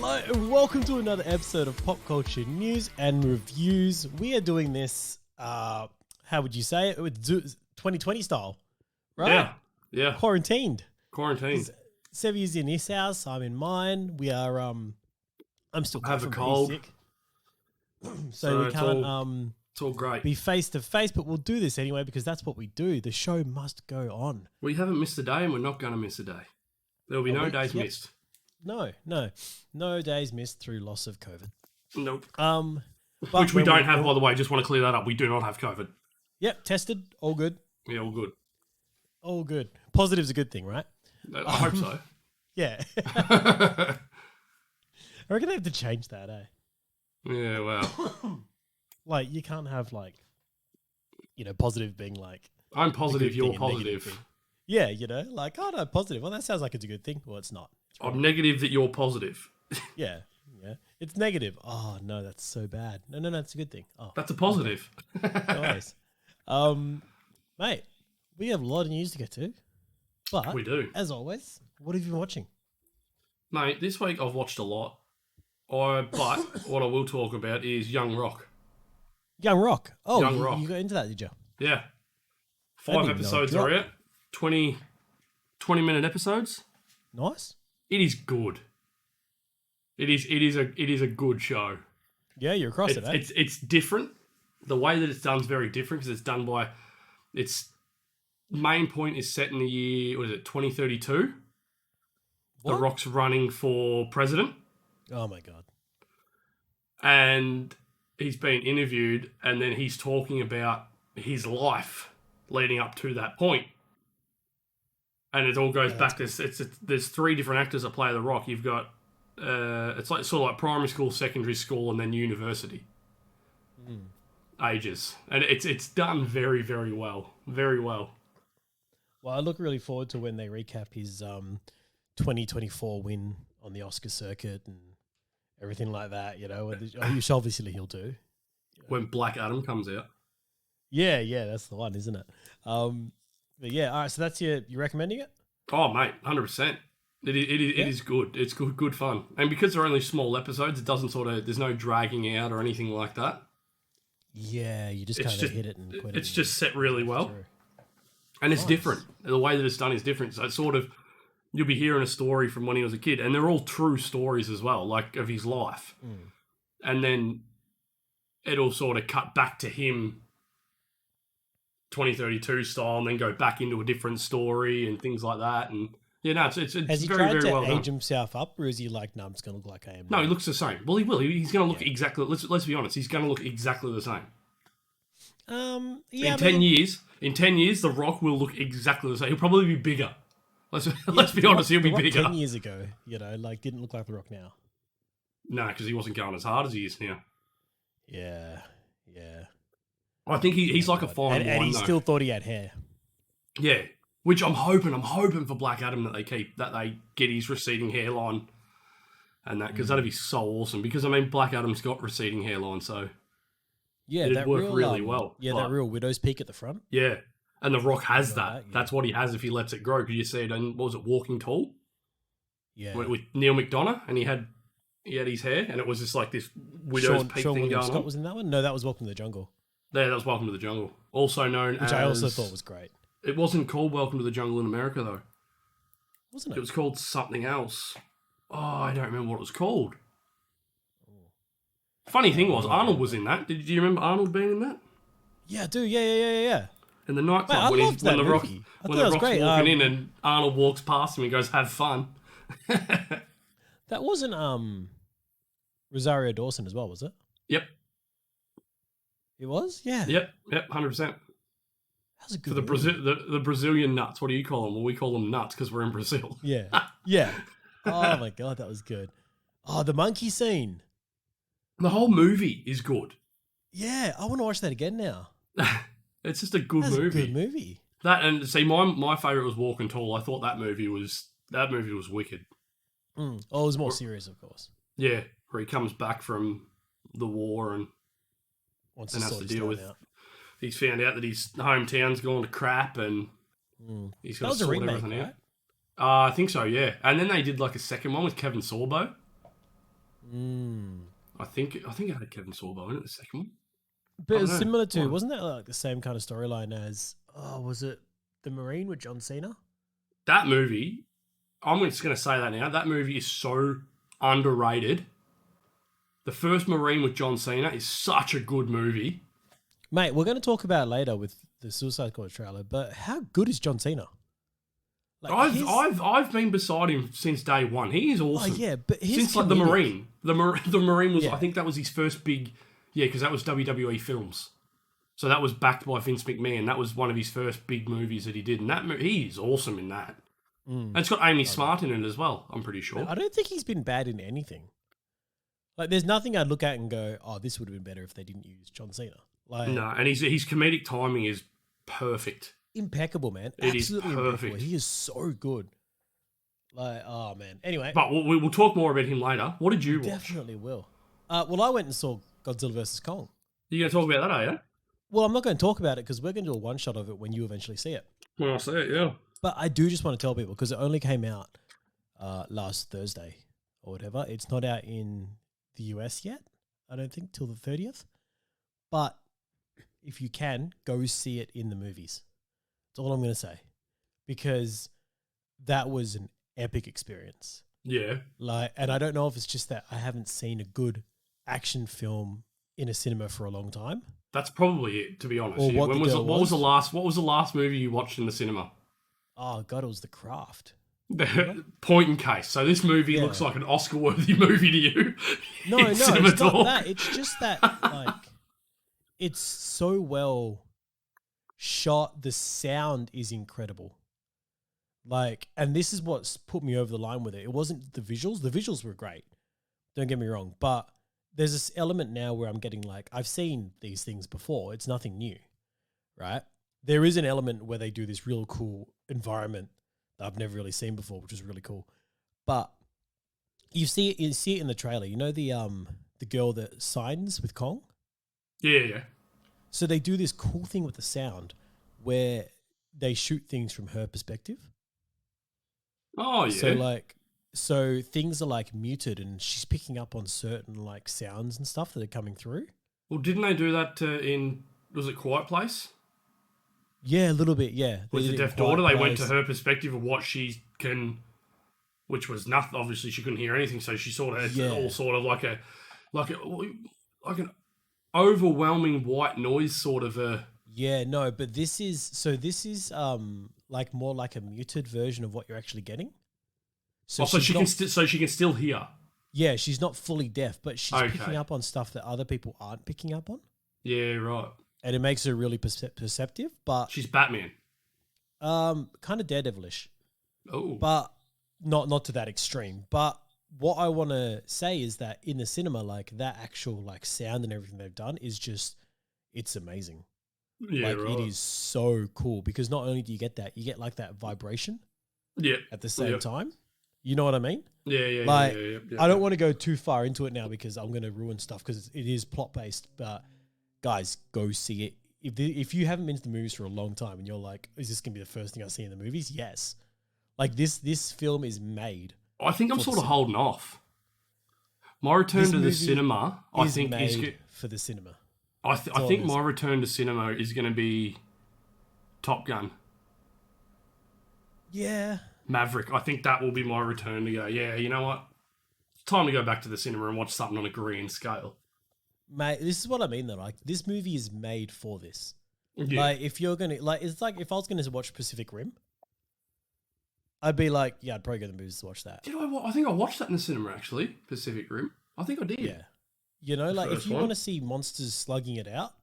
Hello and welcome to another episode of Pop Culture News and Reviews. We are doing this, how would you say it? With 2020 style, right? Yeah. Quarantined. Sevi is in his house. I'm in mine. We are. I'm still have a coughing, cold, sick. so we can't it's all great. be face to face, but we'll do this anyway because that's what we do. The show must go on. We haven't missed a day, and we're not going to miss a day. There'll be no days missed. No days missed through loss of COVID. Nope. Which we don't have, by the way. Just want to clear that up. We do not have COVID. Yep, tested, all good. Yeah, all good. All good. Positive's a good thing, right? I hope so. Yeah. I reckon they have to change that, eh? Yeah, well. Like, you can't have, like, positive being like... I'm positive, you're positive. Yeah, like, oh, no, positive. Well, that sounds like it's a good thing. Well, it's not. I'm negative that you're positive. Yeah. It's negative. Oh, no, that's so bad. No, it's a good thing. Oh, that's a positive. Nice. Mate, we have a lot of news to get to. But, we do. As always, what have you been watching? Mate, this week I've watched a lot. But what I will talk about is Young Rock. Young Rock? Oh, Young Rock. You got into that, did you? Yeah. 5 episodes are out. 20-minute episodes. Nice. It is good. It is a good show. Yeah, you're across it, eh? It's different. The way that it's done is very different because it's done by... Its main point is set in the year, 2032? What? The Rock's running for president. Oh, my God. And he's been interviewed, and then he's talking about his life leading up to that point. And it all goes back. There's 3 different actors that play The Rock. You've got... it's like sort of like primary school, secondary school, and then university ages. And it's done very, very well. Very well. Well, I look really forward to when they recap his 2024 win on the Oscar circuit and everything like that, which obviously he'll do. When Black Adam comes out. Yeah, that's the one, isn't it? But yeah, all right, so that's you're recommending it? Oh, mate, 100%. It is good. It's good fun. And because they're only small episodes, it doesn't there's no dragging out or anything like that. Yeah, you just kind of hit it and quit it. It's just set really well. And it's different. The way that it's done is different. So it's sort of, you'll be hearing a story from when he was a kid, and they're all true stories as well, like of his life. And then it'll sort of cut back to him 2032 style and then go back into a different story and things like that. And it's Has he very, tried very to well age done. himself up, or is he like, no, I'm just going to look like I am? No, he looks the same. Well, he will. He's going to look exactly... Let's be honest. He's going to look exactly the same. Yeah. In 10 years, The Rock will look exactly the same. He'll probably be bigger. Let's be honest. He'll be bigger. 10 years ago, didn't look like The Rock now. No, because he wasn't going as hard as he is now. Yeah. I think he's like a fine wine, and he though. still thought he had hair. Yeah, which I'm hoping for Black Adam that they get his receding hairline and that, because that'd be so awesome. Because Black Adam's got receding hairline, so it'd work really well. Yeah, that real widow's peak at the front. Yeah, and The Rock has that. That's what he has if he lets it grow. Because you see it in, what was it, Walking Tall? Yeah, with Neil McDonough, and he had his hair, and it was just like this widow's peak Sean thing William going Scott on. was in that one. No, that was Welcome to the Jungle. Yeah, that was Welcome to the Jungle, also known as... Which I also thought was great. It wasn't called Welcome to the Jungle in America, though. Wasn't it? It was called something else. Oh, I don't remember what it was called. Funny thing was, Arnold was in that. Do you remember Arnold being in that? Yeah, I do. Yeah. In the nightclub, when The Rock's great. walking in and Arnold walks past him and goes, "Have fun." That wasn't Rosario Dawson as well, was it? Yep. It was? Yeah. Yep, 100%. That was a good For the Brazilian nuts, what do you call them? Well, we call them nuts because we're in Brazil. Yeah. Oh my God, that was good. Oh, the monkey scene. The whole movie is good. Yeah, I want to watch that again now. It's just a good movie. That's a good movie. That, and see, my favourite was Walking Tall. I thought that movie was wicked. Oh, it was more serious, of course. Yeah, where he comes back from the war and has to deal with... He's found out that his hometown's gone to crap and he's got to sort everything out. I think so, yeah. And then they did like a second one with Kevin Sorbo. I think it had Kevin Sorbo in it, the second one. But it was similar to, wasn't that like the same kind of storyline as, was it The Marine with John Cena? That movie, I'm just going to say that now, that movie is so underrated. The first Marine with John Cena is such a good movie. Mate, we're going to talk about it later with the Suicide Squad trailer, but how good is John Cena? Like I've been beside him since day one. He is awesome. Oh yeah, but since like the Marine, the Marine was, Yeah. I think that was his first big, because that was WWE Films, so that was backed by Vince McMahon. That was one of his first big movies that he did, and he is awesome in that. And it's got Amy Smart in it as well. I'm pretty sure. I don't think he's been bad in anything. Like, there's nothing I'd look at and go, "Oh, this would have been better if they didn't use John Cena." Like, no, and his comedic timing is perfect. Impeccable, man. It Absolutely is perfect. impeccable. He is so good. Like, oh man. Anyway, but we'll talk more about him later. What did you watch? Definitely will. Well, I went and saw Godzilla vs Kong. You going to talk about that, are you? Well, I'm not going to talk about it because we're going to do a one shot of it when you eventually see it. When I see it, yeah. But I do just want to tell people because it only came out last Thursday or whatever. It's not out in the US yet, I don't think, till the 30th. But if you can, go see it in the movies. That's all I'm going to say. Because that was an epic experience. Yeah. Like, and I don't know if it's just that I haven't seen a good action film in a cinema for a long time. That's probably it, to be honest. Or what was the last movie you watched in the cinema? Oh God, it was The Craft. Point in case. So this movie looks like an Oscar-worthy movie to you. No, it's not that. It's just that, like, it's so well shot. The sound is incredible. Like, and this is what's put me over the line with it. It wasn't the visuals. The visuals were great. Don't get me wrong. But there's this element now where I'm getting like, I've seen these things before. It's nothing new, right? There is an element where they do this real cool environment that I've never really seen before, which is really cool. But you see it in the trailer. You know the girl that signs with Kong? Yeah. So they do this cool thing with the sound where they shoot things from her perspective. Oh, yeah. So things are like muted and she's picking up on certain like sounds and stuff that are coming through. Well, didn't they do that was it Quiet Place? Yeah, a little bit, yeah. With the deaf daughter, they went to her perspective of what she can, which was nothing. Obviously, she couldn't hear anything, so she sort of had all sort of like an overwhelming white noise sort of a. Yeah, no, but this is like more like a muted version of what you're actually getting. So she can still hear. Yeah, she's not fully deaf, but she's picking up on stuff that other people aren't picking up on. Yeah, right. And it makes her really perceptive, but she's Batman. Kind of Daredevilish. Oh, but not to that extreme. But what I want to say is that in the cinema, like that actual like sound and everything they've done is just, it's amazing. Yeah, like right. It is so cool because not only do you get that, you get like that vibration. Yeah. At the same time. You know what I mean? Yeah. Like, I don't want to go too far into it now because I'm going to ruin stuff because it is plot based. But guys, go see it. If you haven't been to the movies for a long time and you're like, is this going to be the first thing I see in the movies? Yes. Like this film is made. I think I'm sort of holding off. My return to the cinema, I think, is for the cinema. I think my return to cinema is going to be Top Gun. Yeah. Maverick. I think that will be my return to go, yeah, you know what? It's time to go back to the cinema and watch something on a grand scale. Mate, this is what I mean though. Like, this movie is made for this. Yeah. Like, if you're going to, like, it's like if I was going to watch Pacific Rim, I'd be like, yeah, I'd probably go to the movies to watch that. I think I watched that in the cinema, actually, Pacific Rim. I think I did. Yeah. You know, like, if you want to see monsters slugging it out,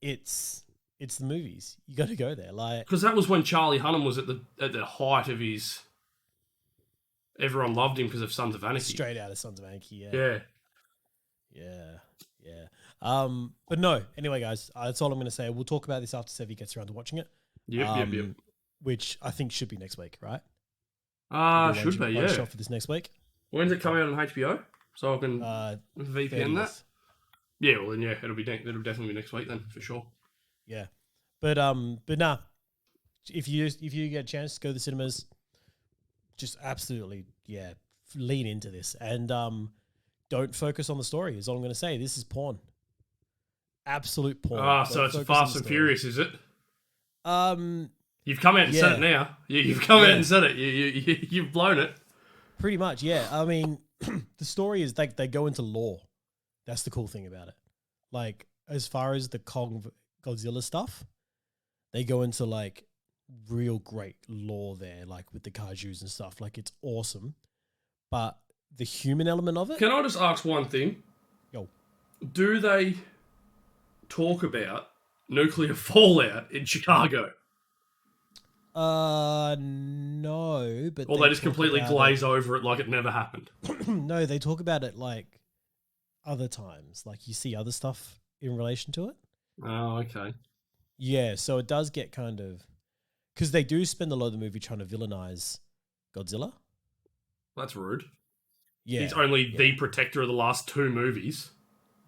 it's the movies. You got to go there. Like, because that was when Charlie Hunnam was at the height of his. Everyone loved him because of Sons of Anarchy. Straight out of Sons of Anarchy, yeah. But no, anyway, guys, that's all I'm going to say. We'll talk about this after Sevi gets around to watching it. Yep. Which I think should be next week, right? Should be, yeah. Shot for this next week. When's it coming out on HBO? So I can VPN 30th. that. Yeah, well then, yeah, it'll definitely be next week then for sure. Yeah, but nah. If you get a chance to go to the cinemas, just absolutely lean into this and don't focus on the story. Is all I'm going to say. This is porn. Absolute porn. So it's Fast and Furious, is it? You've come out and said it now. You've come out and said it. You've blown it. Pretty much, yeah. I mean, the story is like they go into lore. That's the cool thing about it. Like, as far as the Kong Godzilla stuff, they go into like real great lore there, like with the kaijus and stuff. Like, it's awesome. But the human element of it. Can I just ask one thing? Yo. Do they talk about nuclear fallout in Chicago? No, but or they just completely glaze over it like it never happened. No, they talk about it like other times. Like you see other stuff in relation to it. Oh, okay. Yeah, so it does get kind of because they do spend a lot of the movie trying to villainize Godzilla. That's rude. Yeah, he's only the protector of the last 2 movies.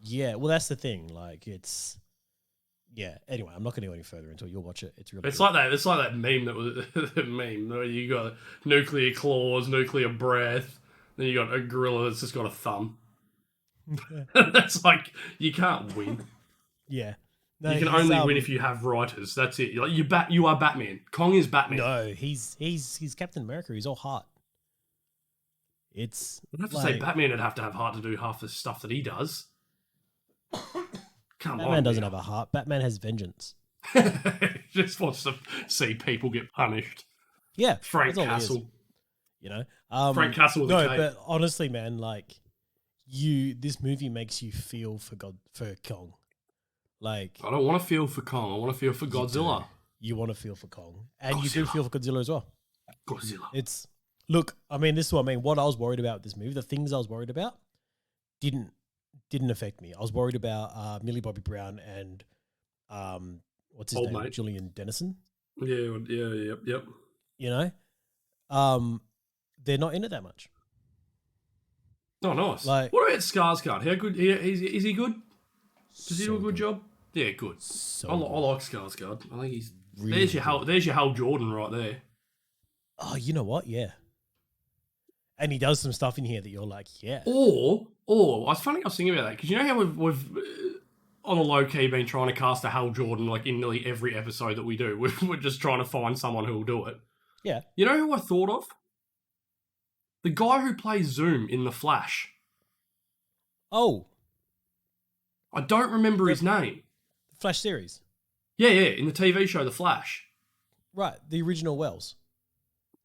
Yeah, well, that's the thing. Like it's. Yeah. Anyway, I'm not going to go any further until you'll watch it. It's really. It's good. It's like that meme that was the meme where you got nuclear claws, nuclear breath, then you got a gorilla that's just got a thumb. That's like you can't win. Yeah. No, you can only win if you have writers. That's it. Like you are Batman. Kong is Batman. No, he's Captain America. He's all heart. It's. I'd have to say Batman would have to have heart to do half the stuff that he does. Come on, Batman doesn't have a heart. Batman has vengeance. He just wants to see people get punished. Yeah, Frank Castle. You know, Frank Castle. With a cape. But honestly, man, like this movie makes you feel for Kong. Like I don't want to feel for Kong. I want to feel for Godzilla. You want to feel for Kong, and you do feel for Godzilla as well. Godzilla. Look. I mean, this is what I mean. What I was worried about with this movie, the things I was worried about, didn't affect me. I was worried about Millie Bobby Brown and what's his name? Mate. Julian Dennison. Yeah, yep. You know? They're not in it that much. Oh, nice. Like, what about Skarsgård? How good is he good? Does he do a good job? Yeah, good. I like Skarsgård. I think he's really there's your Hal Jordan right there. Oh, you know what? Yeah. And he does some stuff in here that you're like, yeah. Or it's funny I was thinking about that because you know how we've on a low key been trying to cast a Hal Jordan like in nearly every episode that we do. We're just trying to find someone who will do it. Yeah. You know who I thought of? The guy who plays Zoom in The Flash. Oh. I don't remember his name. The Flash series. Yeah, in the TV show The Flash. Right, the original Wells.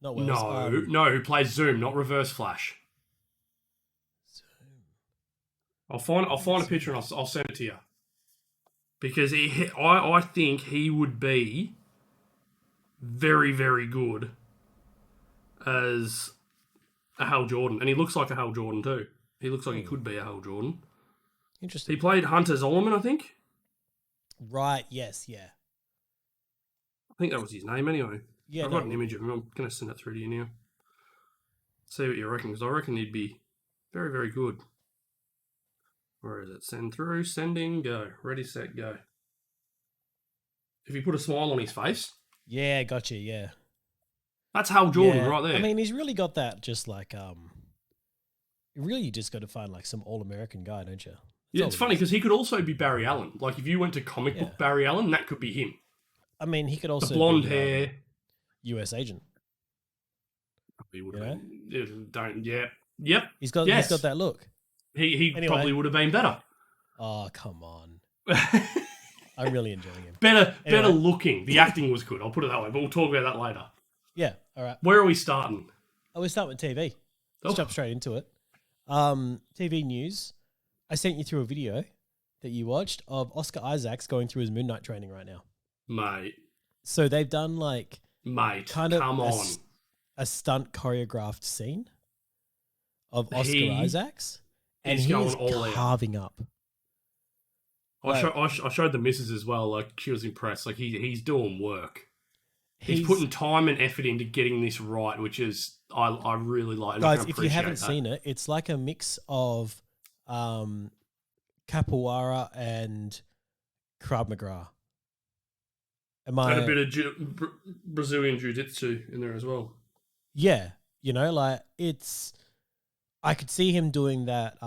Not Wells. No, who plays Zoom, not Reverse Flash. I'll find a picture and I'll send it to you. Because I think he would be very, very good as a Hal Jordan. And he looks like a Hal Jordan too. He looks like he could be a Hal Jordan. Interesting. He played Hunter Zolomon, I think. Right, yes, yeah. I think that was his name anyway. Yeah, I've got an image of him. I'm going to send it through to you now. See what you reckon, because I reckon he'd be very, very good. Where is it? Send through, sending, go. Ready, set, go. If you put a smile on his face. Yeah, gotcha, yeah. That's Hal Jordan right there. I mean, he's really got that just like, you really just got to find like some all-American guy, don't you? Yeah, it's funny because he could also be Barry Allen. Like if you went to comic book Barry Allen, that could be him. I mean, he could also the blonde hair. US agent. He would have been. Yep. He's got that look. He probably would have been better. Oh, come on. I'm really enjoying him. Better looking. The acting was good. I'll put it that way, but we'll talk about that later. Yeah, all right. Where are we starting? We start with TV. Let's jump straight into it. TV news. I sent you through a video that you watched of Oscar Isaacs going through his Moon Knight training right now. Mate. So they've done like... Mate, kind of come on. A stunt choreographed scene of Oscar Isaacs. And he's carving up. I showed the missus as well. Like she was impressed. Like he's doing work. He's putting time and effort into getting this right, which is I really like. Guys, if you haven't seen it, it's like a mix of capoeira and Krav Maga. And a bit of Brazilian jiu-jitsu in there as well. Yeah, like it's. I could see him doing that.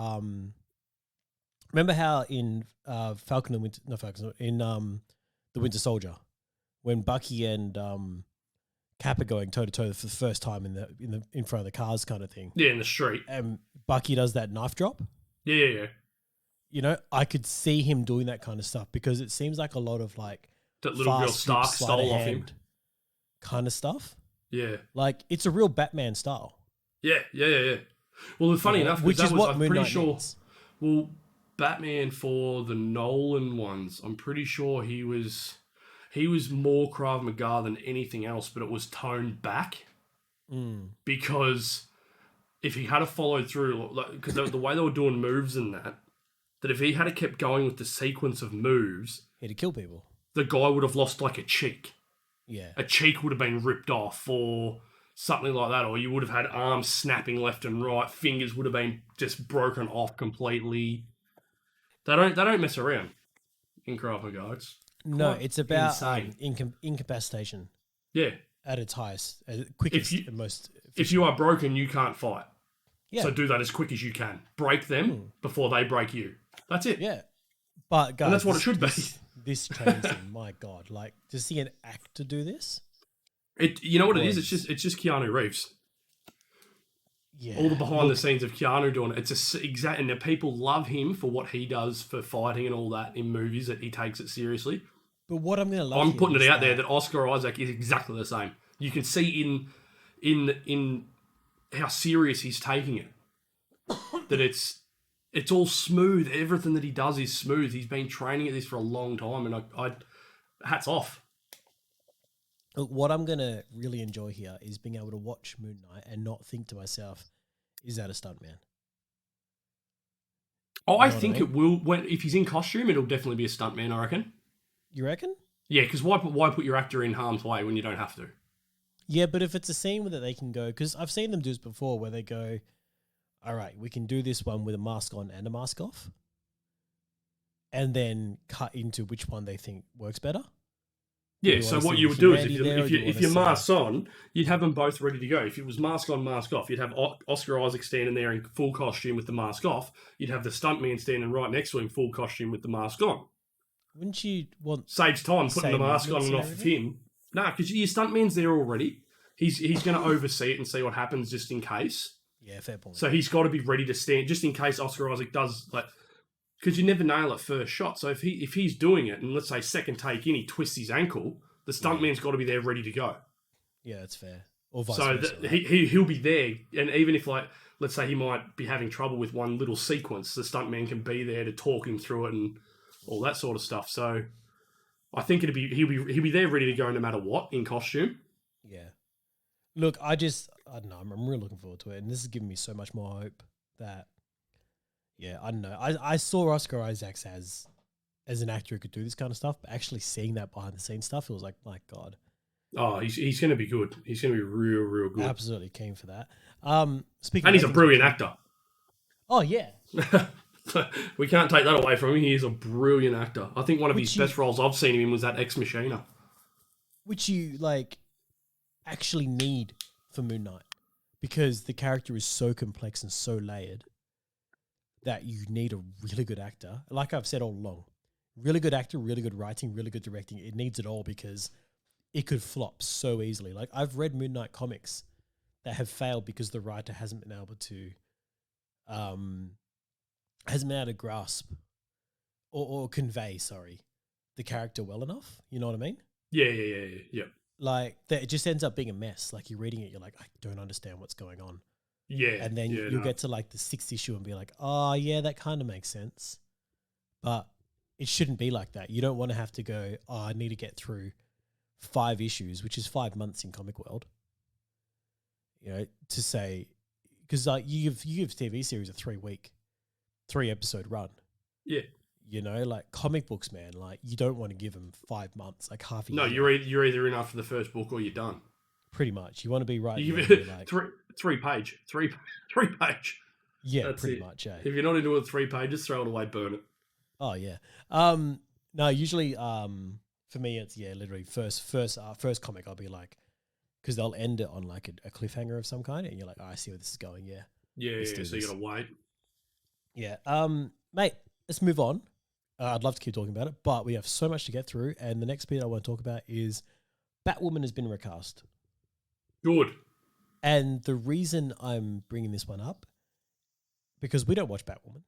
Remember how in Falcon and Winter, not Falcon, in the Winter Soldier, when Bucky and Cap are going toe to toe for the first time in front of the cars, kind of thing. Yeah, in the street. And Bucky does that knife drop. Yeah. You know, I could see him doing that kind of stuff because it seems like a lot of like that little girl Stark stole off him kind of stuff. Yeah, like it's a real Batman style. Yeah. Well, funny enough, which is what I'm Moon pretty Knight sure. needs. Well, Batman for the Nolan ones, I'm pretty sure he was more Krav Maga than anything else, but it was toned back because if he had followed through, because the way they were doing moves and that if he had kept going with the sequence of moves, he'd kill people. The guy would have lost like a cheek. Yeah, a cheek would have been ripped off or something like that, or you would have had arms snapping left and right, fingers would have been just broken off completely. They don't mess around in Krav Maga. It's about incapacitation. Yeah, at its highest, quickest, and most. If you are broken, you can't fight. Yeah. So do that as quick as you can. Break them before they break you. That's it. Yeah, but guys, and that's what it should be. This trains him. My God, like to see an actor do this. You know what it is? It's just Keanu Reeves. Yeah. All the behind the scenes of Keanu doing it. It's exact, and the people love him for what he does for fighting and all that in movies. That he takes it seriously. But what I'm going to love, I'm putting it out there that Oscar Isaac is exactly the same. You can see in how serious he's taking it. That it's all smooth. Everything that he does is smooth. He's been training at this for a long time, and I hats off. Look, what I'm going to really enjoy here is being able to watch Moon Knight and not think to myself, is that a stuntman? Oh, I think it will. If he's in costume, it'll definitely be a stuntman, I reckon. You reckon? Yeah, because why put your actor in harm's way when you don't have to? Yeah, but if it's a scene that they can go, because I've seen them do this before where they go, all right, we can do this one with a mask on and a mask off, and then cut into which one they think works better. Yeah, so what you would do is if your mask's on, you'd have them both ready to go. If it was mask on, mask off, you'd have Oscar Isaac standing there in full costume with the mask off. You'd have the stuntman standing right next to him, full costume with the mask on. Wouldn't you want... Saves time putting the mask on and off of him. Nah, because your stuntman's there already. He's going to oversee it and see what happens just in case. Yeah, fair point. So he's got to be ready to stand just in case Oscar Isaac does... Because you never nail it first shot. So if he's doing it, and let's say second take in, he twists his ankle, the stuntman's got to be there ready to go. Yeah, that's fair. Or vice so versa. He'll be there, and even if let's say he might be having trouble with one little sequence, the stuntman can be there to talk him through it and all that sort of stuff. So I think he'll be there ready to go no matter what in costume. Yeah. Look, I don't know. I'm really looking forward to it, and this is giving me so much more hope that. Yeah, I don't know. I saw Oscar Isaacs as an actor who could do this kind of stuff, but actually seeing that behind the scenes stuff, it was like, my God. Oh, he's going to be good. He's going to be real, real good. Absolutely keen for that. And he's a brilliant actor. Oh, yeah. We can't take that away from him. He is a brilliant actor. I think one of his best roles I've seen him in was that Ex Machina. Which you, actually need for Moon Knight. Because the character is so complex and so layered that you need a really good actor. Like I've said all along, really good actor, really good writing, really good directing. It needs it all because it could flop so easily. Like I've read Moon Knight comics that have failed because the writer hasn't been able to grasp or convey, the character well enough. You know what I mean? Yeah. Like that, it just ends up being a mess. Like you're reading it, you're like, I don't understand what's going on. Yeah. And then you'll get to the 6th issue and be like, oh yeah, that kind of makes sense. But it shouldn't be like that. You don't want to have to go, oh, I need to get through 5 issues, which is 5 months in comic world. You know, to say, because you give TV series a 3 episode run. Yeah. You know, comic books, man, you don't want to give them 5 months, half a year. No, you're either in after the first book or you're done. Pretty much. You want to be right. You give it three page. Yeah, that's pretty much. If you're not into it 3 pages, throw it away, burn it. Oh yeah. No, usually for me it's literally first comic I'll be like, because they'll end it on a cliffhanger of some kind, and you're like, oh, I see where this is going. Yeah. Yeah, so you gotta wait. Yeah. Mate, let's move on. I'd love to keep talking about it, but we have so much to get through. And the next bit I want to talk about is Batwoman has been recast. Good. And the reason I'm bringing this one up, because we don't watch Batwoman.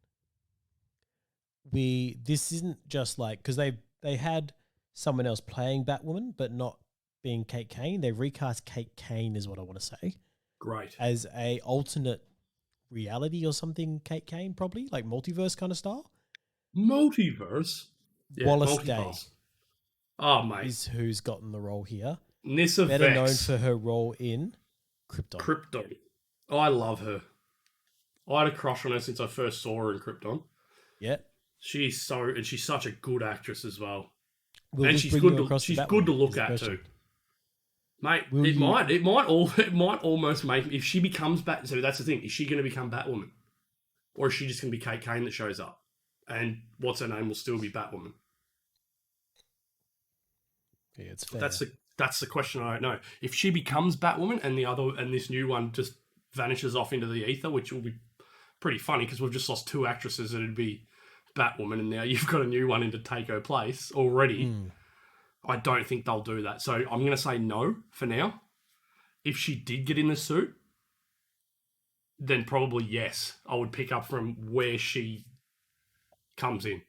This isn't just like, because they had someone else playing Batwoman, but not being Kate Kane. They recast Kate Kane is what I want to say. Great. As a alternate reality or something, Kate Kane, probably, like multiverse kind of style. Multiverse? Yeah, Wallace Day. Oh, mate. Is who's gotten the role here. Nissa Better Vex. known for her role in Krypton. Krypton. Oh, I love her. I had a crush on her since I first saw her in Krypton. Yeah. She's such a good actress as well. And she's good to look at too. Mate, it might almost make, if she becomes Bat, so that's the thing, is she going to become Batwoman? Or is she just going to be Kate Kane that shows up? And what's her name will still be Batwoman? Yeah, it's fair. That's the question I don't know. If she becomes Batwoman and this new one just vanishes off into the ether, which will be pretty funny because we've just lost two actresses and it'd be Batwoman and now you've got a new one in to take her place already. I don't think they'll do that. So I'm going to say no for now. If she did get in the suit, then probably yes. I would pick up from where she comes in.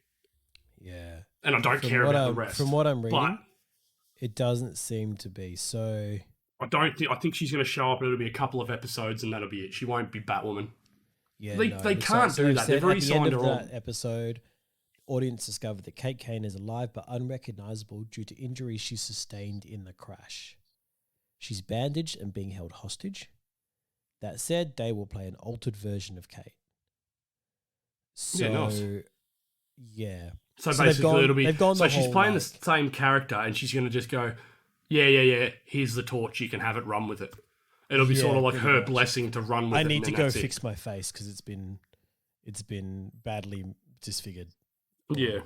Yeah. And I don't care about the rest. From what I'm reading, it doesn't seem to be. So I think she's going to show up and it'll be a couple of episodes and that'll be it. She won't be Batwoman. Yeah, they can't do that. They've already signed her on. At the end of that episode, audience discovered that Kate Kane is alive but unrecognizable due to injuries she sustained in the crash. She's bandaged and being held hostage. That said, they will play an altered version of Kate. So, yeah. So basically, it'll be. So she's playing the same character, and she's going to just go, yeah. Here's the torch. You can have it. Run with it. It'll be sort of like her blessing to run with it. I need to go fix my face because it's been badly disfigured. Yeah.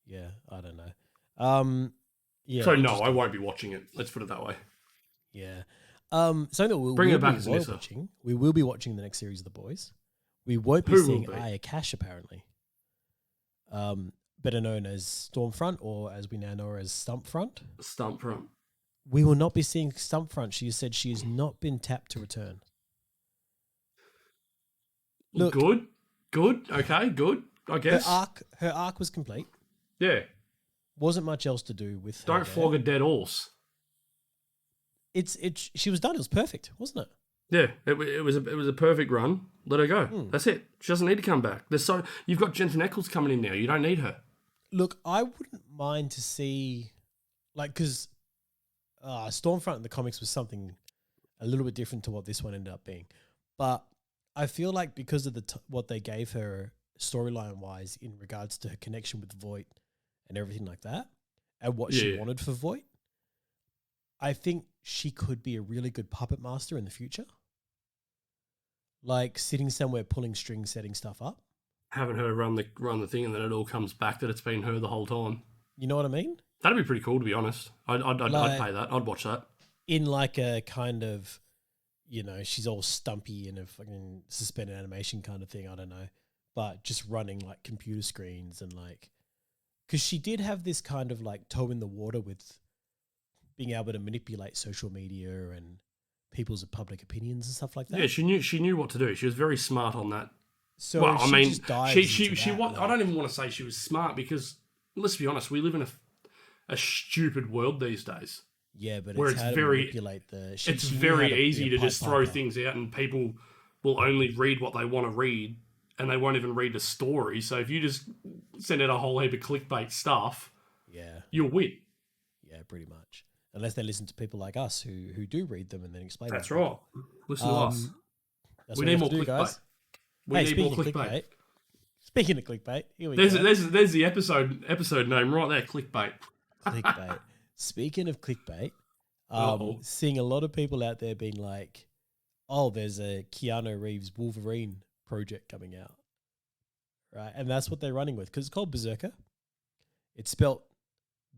Yeah. I don't know. Yeah. So no, I won't be watching it. Let's put it that way. Yeah. Something that Bring it back as Nissa. Watching. We will be watching the next series of The Boys. We won't be seeing Aya Cash apparently. Better known as Stormfront, or as we now know her as Stumpfront. Stumpfront. We will not be seeing Stumpfront. She said she has not been tapped to return. Look, good. Okay, good. I guess her arc was complete. Yeah. Wasn't much else to do with. Don't flog a dead horse. She was done. It was perfect, wasn't it? Yeah, it was a perfect run. Let her go. That's it. She doesn't need to come back. You've got Jensen Ackles coming in now. You don't need her. Look, I wouldn't mind to see, because Stormfront in the comics was something a little bit different to what this one ended up being. But I feel like because of what they gave her storyline-wise in regards to her connection with Voight and everything like that, and what she wanted for Voight, I think she could be a really good puppet master in the future. Like sitting somewhere, pulling strings, setting stuff up. Having her run the thing, and then it all comes back that it's been her the whole time. You know what I mean? That'd be pretty cool, to be honest. I'd pay that. I'd watch that. In like a kind of, she's all stumpy in a fucking suspended animation kind of thing. I don't know, but just running like computer screens and because she did have this kind of like toe in the water with being able to manipulate social media and people's public opinions and stuff like that. Yeah, she knew what to do. She was very smart on that. So well, I mean, she I don't even want to say she was smart because let's be honest, we live in a stupid world these days. Yeah, but where it's very manipulate it's very easy to just throw things out, and people will only read what they want to read, and they won't even read the story. So if you just send out a whole heap of clickbait stuff, you'll win. Yeah, pretty much. Unless they listen to people like us who do read them and then explain. That's right. Listen to us. We need more clickbait. Guys. We need more clickbait. Speaking of clickbait, here we go. There's the episode name right there. Clickbait. Clickbait. Speaking of clickbait, seeing a lot of people out there being like, "Oh, there's a Keanu Reeves Wolverine project coming out," right? And that's what they're running with because it's called Berserker. It's spelt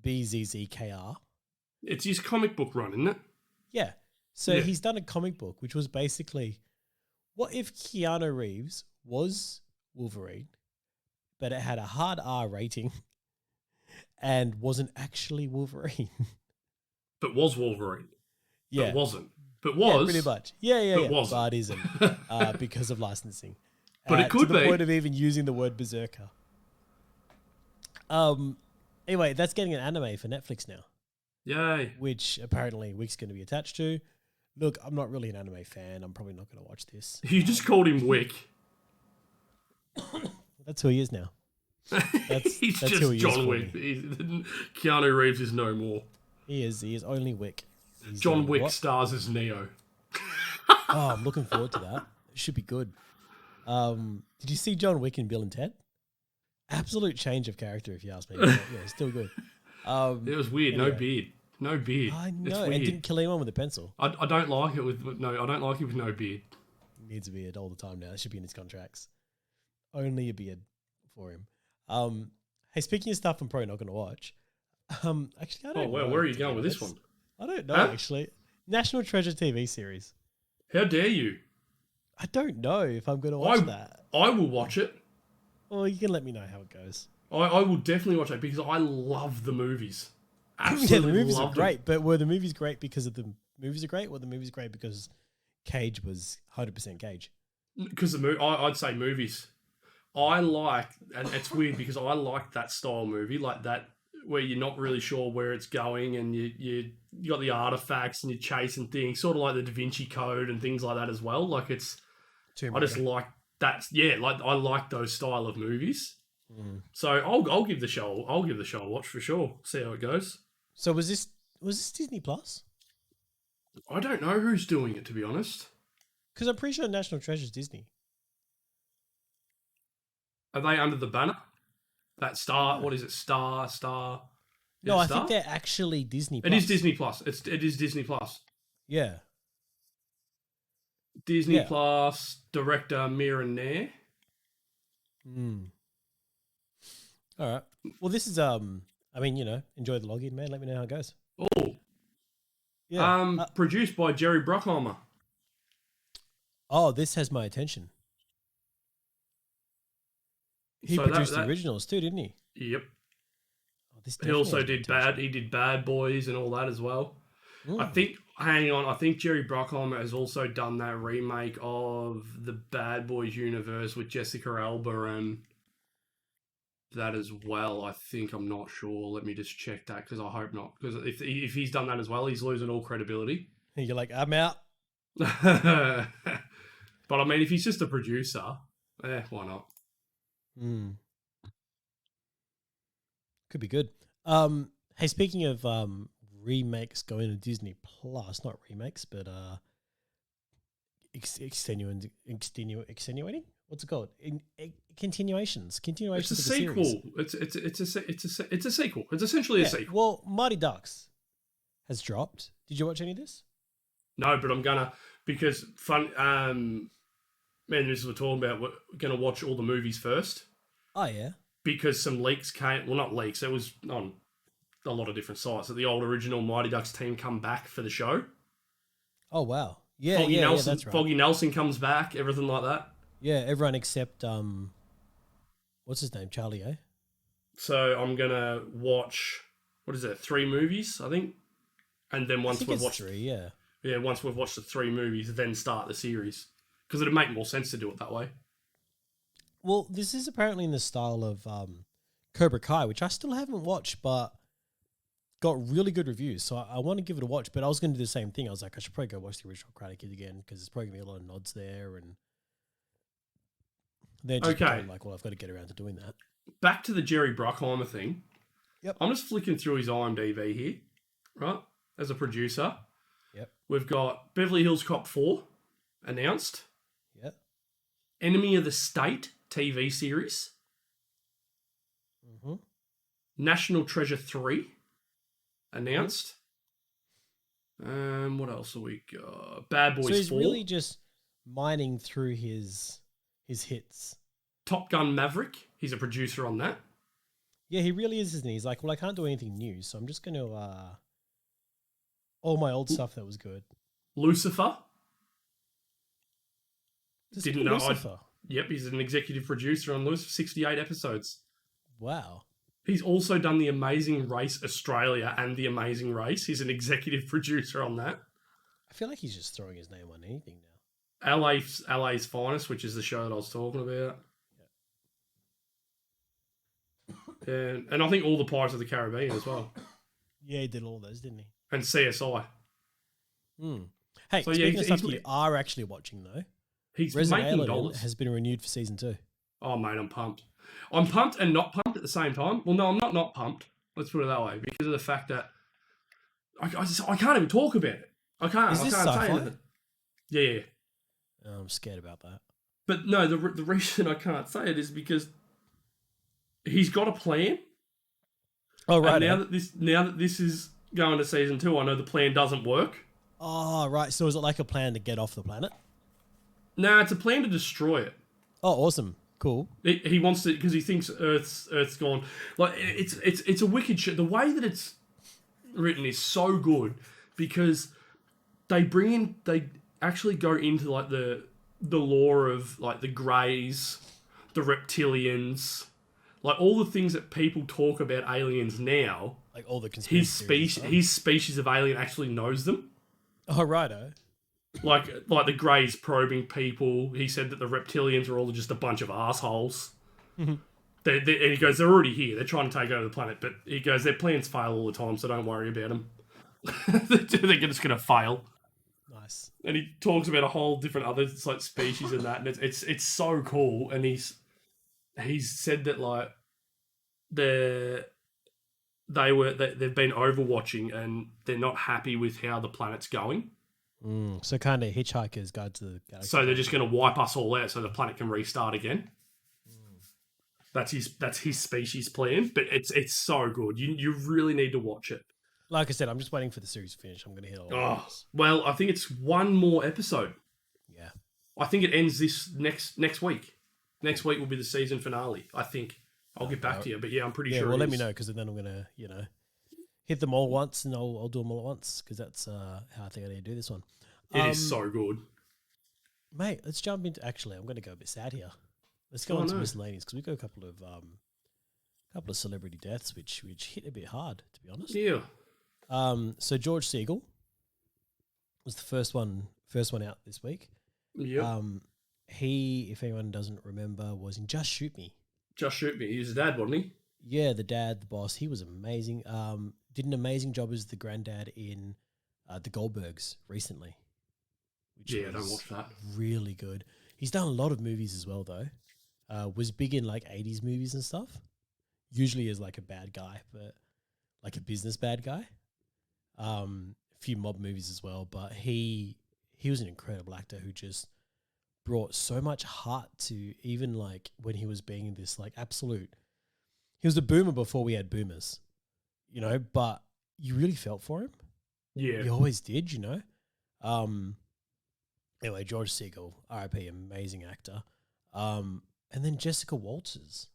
BZZKR. It's his comic book run, isn't it? Yeah. So he's done a comic book, which was basically What if Keanu Reeves was Wolverine, but it had a hard R rating and wasn't actually Wolverine? But was Wolverine. Yeah. But wasn't. But was. Yeah, pretty much. Yeah. But wasn't. But isn't because of licensing. But it could to the be. point of even using the word berserker. Anyway, that's getting an anime for Netflix now. Yay. Which apparently Wick's going to be attached to. Look, I'm not really an anime fan. I'm probably not going to watch this. You just called him Wick. That's who he is now. He's that's just who he John is Wick. Keanu Reeves is no more. He is only Wick. He's John Wick stars as Neo. Oh, I'm looking forward to that. It should be good. Did you see John Wick in Bill and Ted? Absolute change of character, if you ask me. But yeah, still good. It was weird. Anyway. No beard. I know. And didn't kill anyone with a pencil. I don't like it with no. I don't like it with no beard. He needs a beard all the time now. It should be in his contracts. Only a beard for him. Hey, speaking of stuff I'm probably not going to watch. Actually, I don't know. Where are you going with this one? I don't know, actually. National Treasure TV series. How dare you? I don't know if I'm going to watch that. I will watch it. Well, you can let me know how it goes. I will definitely watch it because I love the movies. Absolutely yeah, the movies are great, them. but were the movies great because of the movies are great, or the movies great because Cage was 100% Cage? Because I'd say movies. I like, and it's weird because I like that style movie, like that where you're not really sure where it's going, and you got the artifacts and you're chasing things, sort of like the Da Vinci Code and things like that as well. Like it's, I just like that. Yeah, like I like those style of movies. Mm. So I'll give the show a watch for sure. See how it goes. So was this Disney Plus? I don't know who's doing it, to be honest. Because I'm pretty sure National Treasure's Disney. Are they under the banner? That Star, what is it? Star. No, I think they're actually Disney Plus. It is Disney Plus. It is Disney Plus. Yeah. Disney Plus, director Mirren there. All right. Well, this is I mean, enjoy the login, man. Let me know how it goes. Oh. Yeah. Produced by Jerry Bruckheimer. Oh, this has my attention. He produced the originals too, didn't he? Yep. Oh, he also did Bad Boys and all that as well. Mm. I think Jerry Bruckheimer has also done that remake of the Bad Boys universe with Jessica Alba and that as well. I think, I'm not sure. Let me just check that because I hope not. Because if he's done that as well, he's losing all credibility. And you're like, I'm out. But I mean, if he's just a producer, why not? Could be good. Hey, speaking of remakes going to Disney Plus, not remakes, but extenuating. What's it called? Continuations. It's a of the sequel. series. It's a sequel. It's essentially a sequel. Well, Mighty Ducks has dropped. Did you watch any of this? No, but I'm gonna, because me and Mrs. were talking about, we're gonna watch all the movies first. Oh yeah. Because some leaks came. Well, not leaks. It was on a lot of different sites that the old original Mighty Ducks team come back for the show. Oh wow. Yeah, Foggy Nelson, that's right. Foggy Nelson comes back. Everything like that. Yeah, everyone except what's his name? Charlie, eh? So I'm gonna watch, what is it? 3 movies, I think. And then once we've watched 3, once we've watched the 3 movies, then start the series, because it'd make more sense to do it that way. Well, this is apparently in the style of Cobra Kai, which I still haven't watched, but got really good reviews. So I want to give it a watch. But I was going to do the same thing. I was like, I should probably go watch the original Karate Kid again because there's probably going to be a lot of nods there. And then just like, well, I've got to get around to doing that. Back to the Jerry Bruckheimer thing. Yep. I'm just flicking through his IMDb here, right? As a producer. Yep. We've got Beverly Hills Cop 4 announced. Yep. Enemy of the State TV series. Mm-hmm. National Treasure 3 announced. What else have we got? Bad Boys 4. So he's really just mining through his hits. Top Gun Maverick. He's a producer on that. Yeah, he really is, isn't he? He's like, well, I can't do anything new, so I'm just going to all my old stuff that was good. Lucifer. Didn't know. Yep, he's an executive producer on Lucifer, 68 episodes. Wow. He's also done The Amazing Race Australia and The Amazing Race. He's an executive producer on that. I feel like he's just throwing his name on anything now. LA's Finest, which is the show that I was talking about. Yeah. And I think all the Pirates of the Caribbean as well. Yeah, he did all those, didn't he? And CSI. Hey, so speaking of stuff you are actually watching, though, he's Resident making Alien dollars. has been renewed for season 2. Oh, mate, I'm pumped. I'm pumped and not pumped at the same time. Well, no, I'm not pumped. Let's put it that way. Because of the fact that I can't even talk about it. I can't say anything. Yeah. Oh, I'm scared about that. But no, the reason I can't say it is because he's got a plan. Oh, right. And now that this is going to season 2, I know the plan doesn't work. Oh, right. So is it like a plan to get off the planet? No, it's a plan to destroy it. Oh, awesome. Cool. He wants to because he thinks Earth's gone. Like it's a wicked shit. The way that it's written is so good because they actually go into like the lore of like the Greys, the reptilians, like all the things that people talk about aliens now. Like all the conspiracy his species of alien actually knows them. Oh, righto. Like the Greys probing people. He said that the reptilians are all just a bunch of assholes. And he goes, they're already here. They're trying to take over the planet. But he goes, their plans fail all the time, so don't worry about them. They're just going to fail. Nice. And he talks about a whole different other like species and that, and it's so cool. And he's said that like they've been overwatching and they're not happy with how the planet's going. So kind of Hitchhiker's Guide to the Galaxy. So they're just going to wipe us all out so the planet can restart again. That's his species plan, but it's so good. You really need to watch it. Like I said, I'm just waiting for the series to finish. I'm going to hit all of this. Well, I think it's one more episode. Yeah. I think it ends this next week. Next week will be the season finale, I think. I'll get back to you, but yeah, I'm pretty sure. Well, let me know because then I'm going to, hit them all once and I'll do them all at once because that's how I think I need to do this one. It is so good. Mate, let's jump into... Actually, I'm going to go a bit sad here. Let's go on to miscellaneous because we've got a couple of celebrity deaths which hit a bit hard, to be honest. Yeah. So George Siegel was the first one out this week. Yeah. He, if anyone doesn't remember, was in Just Shoot Me. Just Shoot Me. He was the dad, wasn't he? Yeah, the dad, the boss. He was amazing. Did an amazing job as the granddad in The Goldbergs recently. I don't watch that. Really good. He's done a lot of movies as well, though. Was big in like 80s movies and stuff. Usually as like a bad guy, but like a business bad guy. A few mob movies as well, but he was an incredible actor who just brought so much heart to even like when he was being this like absolute. He was a boomer before we had boomers, but you really felt for him. Yeah. You always did, Anyway, George Siegel, R.I.P., amazing actor. And then Jessica Walters.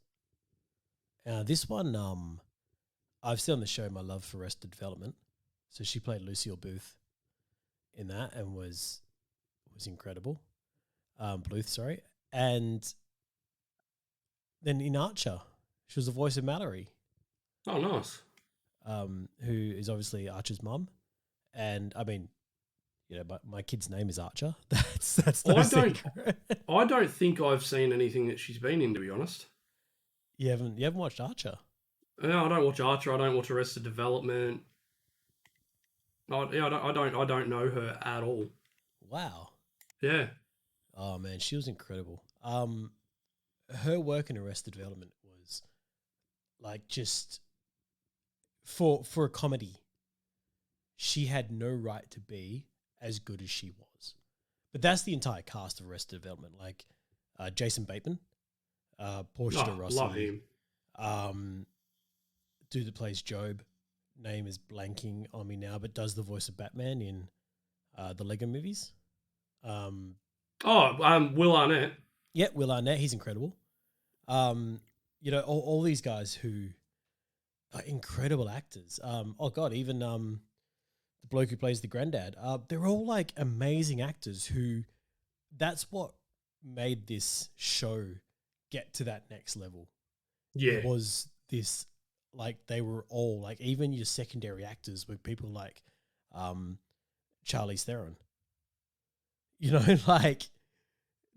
This one, I've seen on the show my love for Arrested Development. So she played Lucille Booth in that and was incredible. Bluth, sorry. And then in Archer, she was the voice of Mallory. Oh, nice. Who is obviously Archer's mum. And I mean, my kid's name is Archer. That's no secret. I don't think I've seen anything that she's been in, to be honest. You haven't watched Archer? No, I don't watch Archer. I don't watch Arrested Development. I don't know her at all. Wow. Yeah. Oh man, she was incredible. Her work in Arrested Development was like just for a comedy. She had no right to be as good as she was. But that's the entire cast of Arrested Development. Like Jason Bateman, Portia de Rossi. Love him. Dude that plays Job, name is blanking on me now, but does the voice of Batman in the Lego movies. Will Arnett. Yeah, Will Arnett. He's incredible. All these guys who are incredible actors. Even the bloke who plays the granddad. They're all like amazing actors who, that's what made this show get to that next level. Yeah. It was this, like, they were all, like, even your secondary actors were people like Charlize Theron. You know, like,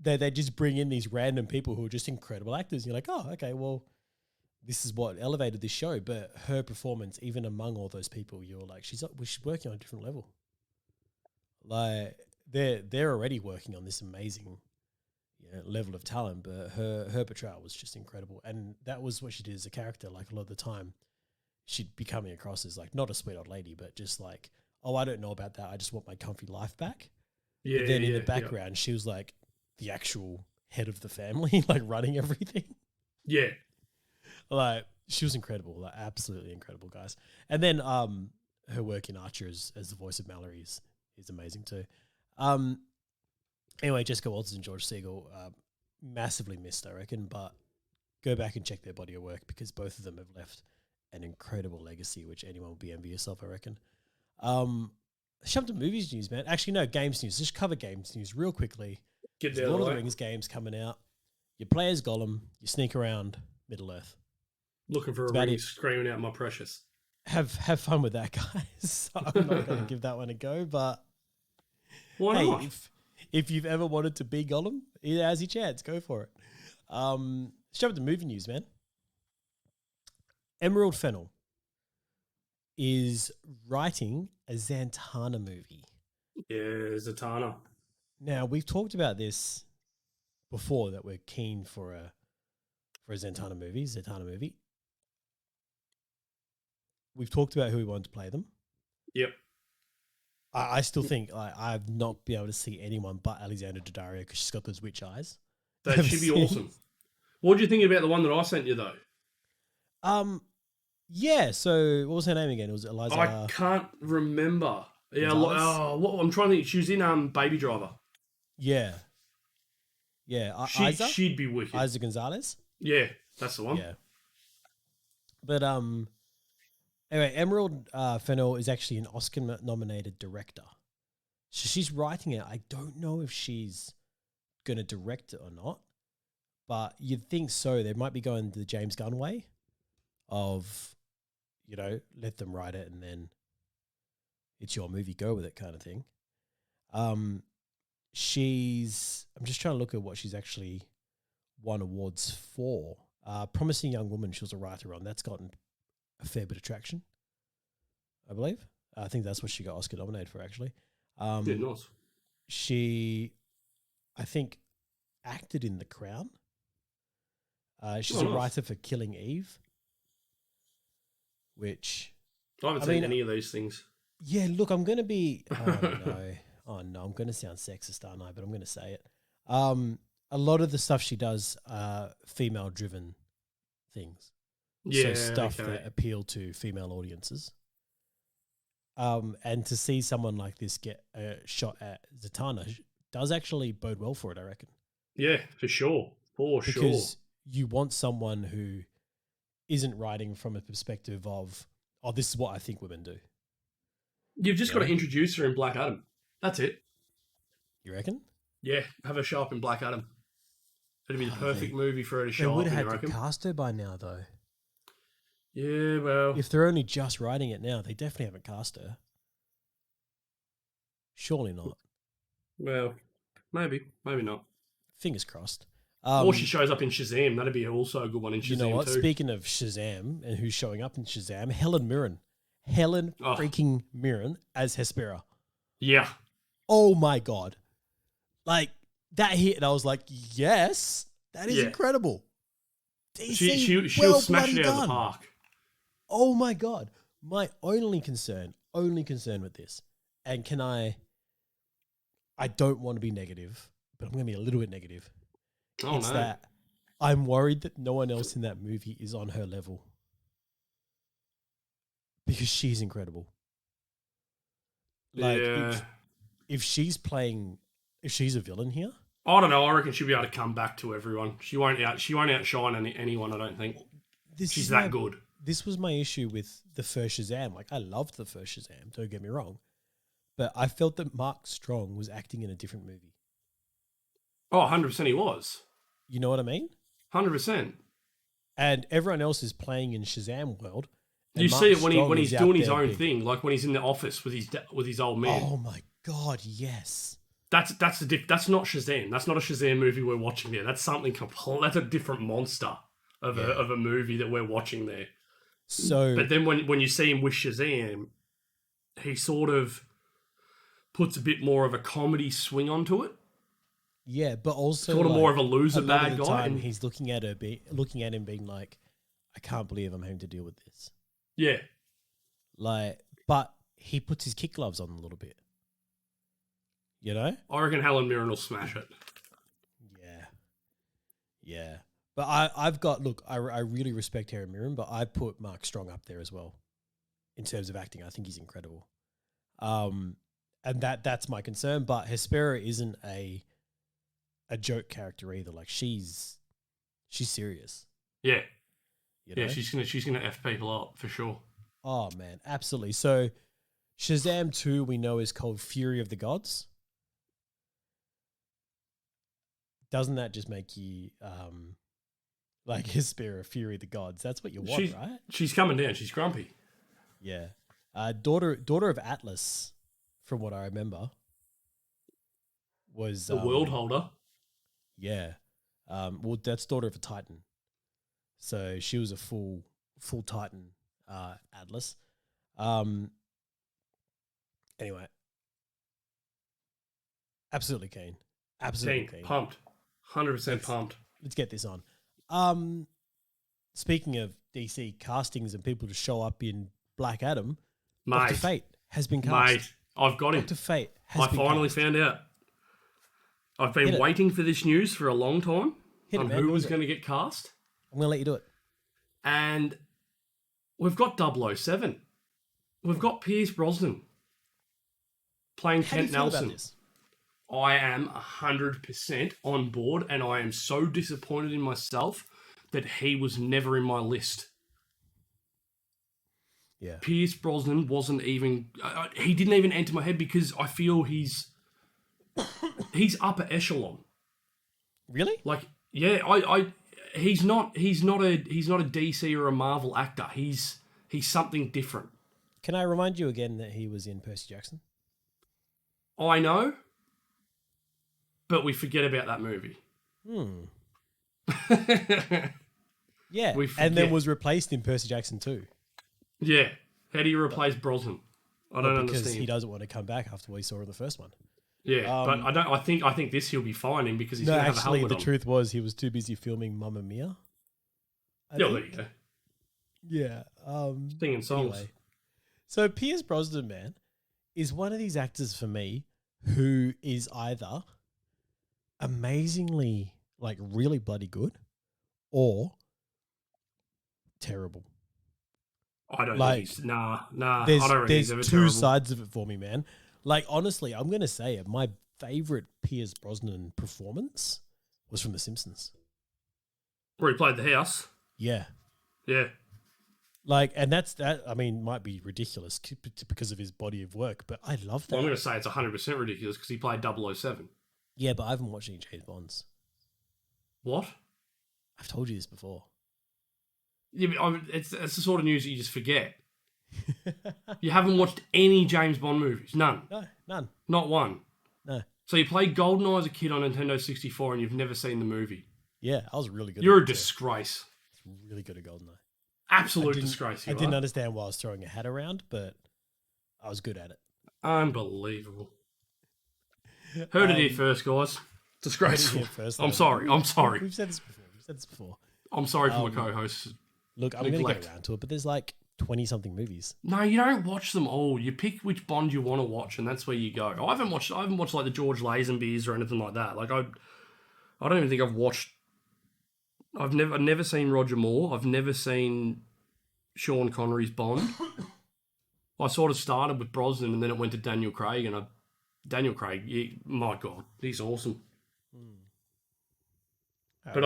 they just bring in these random people who are just incredible actors. You're like, oh, okay, well, this is what elevated this show. But her performance, even among all those people, you're like, she's working on a different level. Like, they're already working on this amazing level of talent, but her portrayal was just incredible. And that was what she did as a character. Like, a lot of the time, she'd be coming across as, like, not a sweet old lady, but just like, oh, I don't know about that. I just want my comfy life back. Yeah. But then in the background, she was like the actual head of the family, like running everything. Yeah. Like, she was incredible, like absolutely incredible, guys. And then her work in Archer as the voice of Mallory is amazing too. Anyway, Jessica Walters and George Siegel, massively missed, I reckon, but go back and check their body of work because both of them have left an incredible legacy, which anyone will be envious of, I reckon. Jump to movies news, man. Actually, no, games news. Just cover games news real quickly. Get There's there, Lord of the Rings games coming out. You play as Gollum. You sneak around Middle Earth. Looking for a ring, screaming out my precious. Have fun with that, guys. So I'm not going to give that one a go, but why not? If you've ever wanted to be Gollum, it has your chance. Go for it. Let's jump to movie news, man. Emerald Fennell is writing a Zatanna movie. Yeah, Zatanna. Now, we've talked about this before, that we're keen for a Zatanna movie. We've talked about who we want to play them. Yep. I still think I've not been able to see anyone but Alexandra Daddario because she's got those witch eyes. That should be awesome. What do you think about the one that I sent you, though? Yeah, so what was her name again? It was Eliza. I can't remember. Yeah, I'm trying to think. She was in Baby Driver. Yeah. She'd be wicked. Isa Gonzalez? Yeah, that's the one. Yeah. But anyway, Emerald Fennell is actually an Oscar-nominated director. So she's writing it. I don't know if she's going to direct it or not, but you'd think so. They might be going the James Gunn way of, let them write it and then it's your movie, go with it kind of thing. I'm just trying to look at what she's actually won awards for. Promising Young Woman, she was a writer on. That's gotten a fair bit of traction, I believe. I think that's what she got Oscar nominated for, actually. Yeah, nice. She, I think, acted in The Crown. She's a writer for Killing Eve, which... I haven't seen any of these things. Yeah, look, I'm going to be... Oh, no, I'm going to sound sexist, aren't I? But I'm going to say it. A lot of the stuff she does are female-driven things. Yeah, so stuff that appeal to female audiences. And to see someone like this get a shot at Zatanna does actually bode well for it, I reckon. Yeah, for sure. Because you want someone who isn't writing from a perspective of, oh, this is what I think women do. You've just got to introduce her in Black Adam. That's it. You reckon? Yeah, have her show up in Black Adam. It'd be the perfect movie for her to show up in, I reckon. They would have had to cast her by now, though. Yeah, well... If they're only just writing it now, they definitely haven't cast her. Surely not. Well, maybe not. Fingers crossed. Or she shows up in Shazam. That'd be also a good one in Shazam too. You know what? Too. Speaking of Shazam and who's showing up in Shazam, Helen Mirren. Freaking Mirren as Hespera. Yeah. Oh my God. Like, that hit and I was like, yes, that is incredible. DC, she'll smash it out of the park. Oh my God. My only concern with this, and I don't want to be negative, but I'm going to be a little bit negative. It's that I'm worried that no one else in that movie is on her level. Because she's incredible. Like, if she's a villain here, I don't know. I reckon she'll be able to come back to everyone. She won't outshine anyone. I don't think she's that good. This was my issue with the first Shazam. Like, I loved the first Shazam. Don't get me wrong, but I felt that Mark Strong was acting in a different movie. Oh, 100% he was. You know what I mean? 100%. And everyone else is playing in Shazam world. You see it when he's doing his own thing, like when he's in the office with his old man. Oh my god, yes. That's not Shazam. That's not a Shazam movie we're watching there. That's something complete. That's a different monster of a movie that we're watching there. So, but then when you see him with Shazam, he sort of puts a bit more of a comedy swing onto it. Yeah, but also sort of more of a loser bad guy. Time, he's looking at him being like, I can't believe I'm having to deal with this. Yeah. Like, but he puts his kick gloves on a little bit. You know? I reckon Helen Mirren will smash it. Yeah. Yeah. But I've got, look, I really respect Helen Mirren, but I put Mark Strong up there as well. In terms of acting, I think he's incredible. And that's my concern. But Hespera isn't a joke character either. Like she's serious. Yeah. You know? Yeah, she's gonna F people up for sure. Oh man, absolutely. So Shazam 2 we know is called Fury of the Gods. Doesn't that just make you like Hespera, Fury of the Gods? That's what you want, right? She's coming down, she's grumpy. Yeah. Daughter of Atlas, from what I remember, was the world holder. Yeah. Well, that's daughter of a Titan. So she was a full Titan, Atlas. Anyway. Absolutely keen. Absolutely keen. Pumped. 100% pumped. Let's get this on. Speaking of DC castings and people to show up in Black Adam, Dr. Fate has been cast. Mate, I've got him. Dr. Fate has been finally cast. found out. I've been waiting for this news for a long time on who was going to get cast. I'm going to let you do it. And we've got 007. We've got Pierce Brosnan playing Kent Nelson. I am 100% on board, and I am so disappointed in myself that he was never in my list. Yeah. Pierce Brosnan wasn't even... he didn't even enter my head because I feel he's upper echelon. Really? Like, yeah, he's not a DC or a Marvel actor. He's something different. Can I remind you again that he was in Percy Jackson? I know, but we forget about that movie. Yeah, and then was replaced in Percy Jackson 2. Yeah. How do you replace Brosnan? I don't understand. Because he doesn't want to come back after what he saw in the first one. Yeah, but I think this he'll be fine in because he's going to have a helmet on. The truth was he was too busy filming Mamma Mia. There you go. Yeah. Singing songs. Anyway. So Pierce Brosnan, man, is one of these actors for me who is either amazingly, like, really bloody good or terrible. I don't like, think he's... Nah. I There's don't reckon he's ever two terrible. sides of it for me, man. Like, honestly, I'm going to say it. My favorite Pierce Brosnan performance was from The Simpsons. Where he played the house. Yeah. Yeah. Like, and that, I mean, might be ridiculous because of his body of work, but I love that. Well, I'm going to say it's 100% ridiculous because he played 007. Yeah, but I haven't watched any James Bonds. What? I've told you this before. Yeah, but it's the sort of news that you just forget. You haven't watched any James Bond movies? None? No, none. Not one? No. So you played GoldenEye as a kid on Nintendo 64 and you've never seen the movie? Yeah, I was really good You're at it. A disgrace. I was really good at GoldenEye. Absolute disgrace. I didn't understand why I was throwing a hat around, but I was good at it. Unbelievable. Heard it here first, guys. Disgraceful. I'm sorry. We've said this before. I'm sorry for my co-hosts. Look, I'm going to get around to it, but there's like 20-something movies. No, you don't watch them all. You pick which Bond you want to watch, and that's where you go. I haven't watched like the George Lazenby's or anything like that. Like I don't even think I've watched. I've never seen Roger Moore. I've never seen Sean Connery's Bond. I sort of started with Brosnan, and then it went to Daniel Craig, and Daniel Craig, my God, he's awesome. But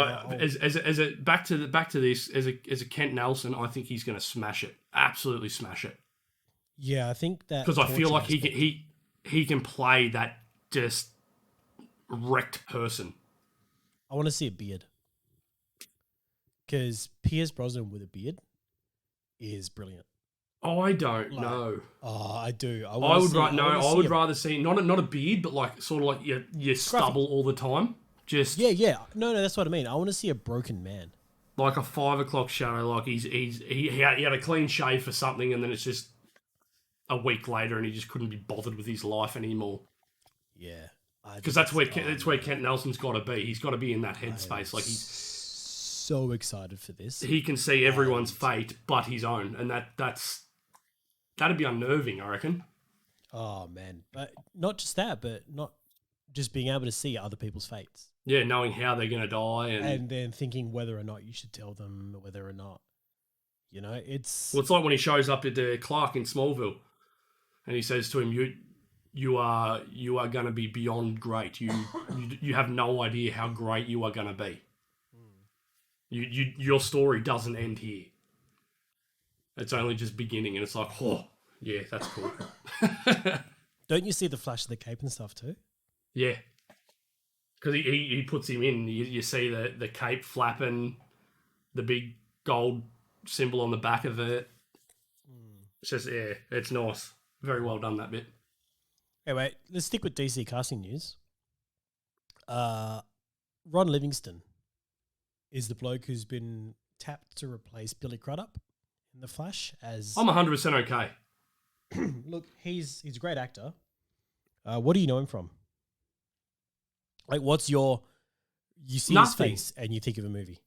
back to this as a Kent Nelson, I think he's going to smash it, absolutely smash it. Yeah, I think that because I feel like he can play that just wrecked person. I want to see a beard. Because Pierce Brosnan with a beard is brilliant. I don't know. Oh, I do. I would rather see not a beard, but like sort of like your stubble all the time. Just yeah. No, that's what I mean. I want to see a broken man. Like a 5 o'clock shadow. Like he had a clean shave for something, and then it's just a week later, and he just couldn't be bothered with his life anymore. Yeah, because that's where Kent Nelson's got to be. He's got to be in that headspace. Like he's so excited for this. He can see everyone's fate but his own, and that'd be unnerving, I reckon. Oh man, but not just that, but not just being able to see other people's fates. Yeah, knowing how they're going to die, and then thinking whether or not you should tell them, whether or not, it's. Well, it's like when he shows up at Clark in Smallville, and he says to him, "You are going to be beyond great. You have no idea how great you are going to be. Your story doesn't end here. It's only just beginning." And it's like, oh, yeah, that's cool. Don't you see the flash of the cape and stuff too? Yeah. Because he puts him in. You see the cape flapping, the big gold symbol on the back of it. It's just, yeah, it's nice. Very well done, that bit. Anyway, let's stick with DC casting news. Ron Livingston is the bloke who's been tapped to replace Billy Crudup in The Flash as... I'm 100% okay. Look, he's a great actor. What do you know him from? Like, what's your... You see Nothing. his face and you think of a movie.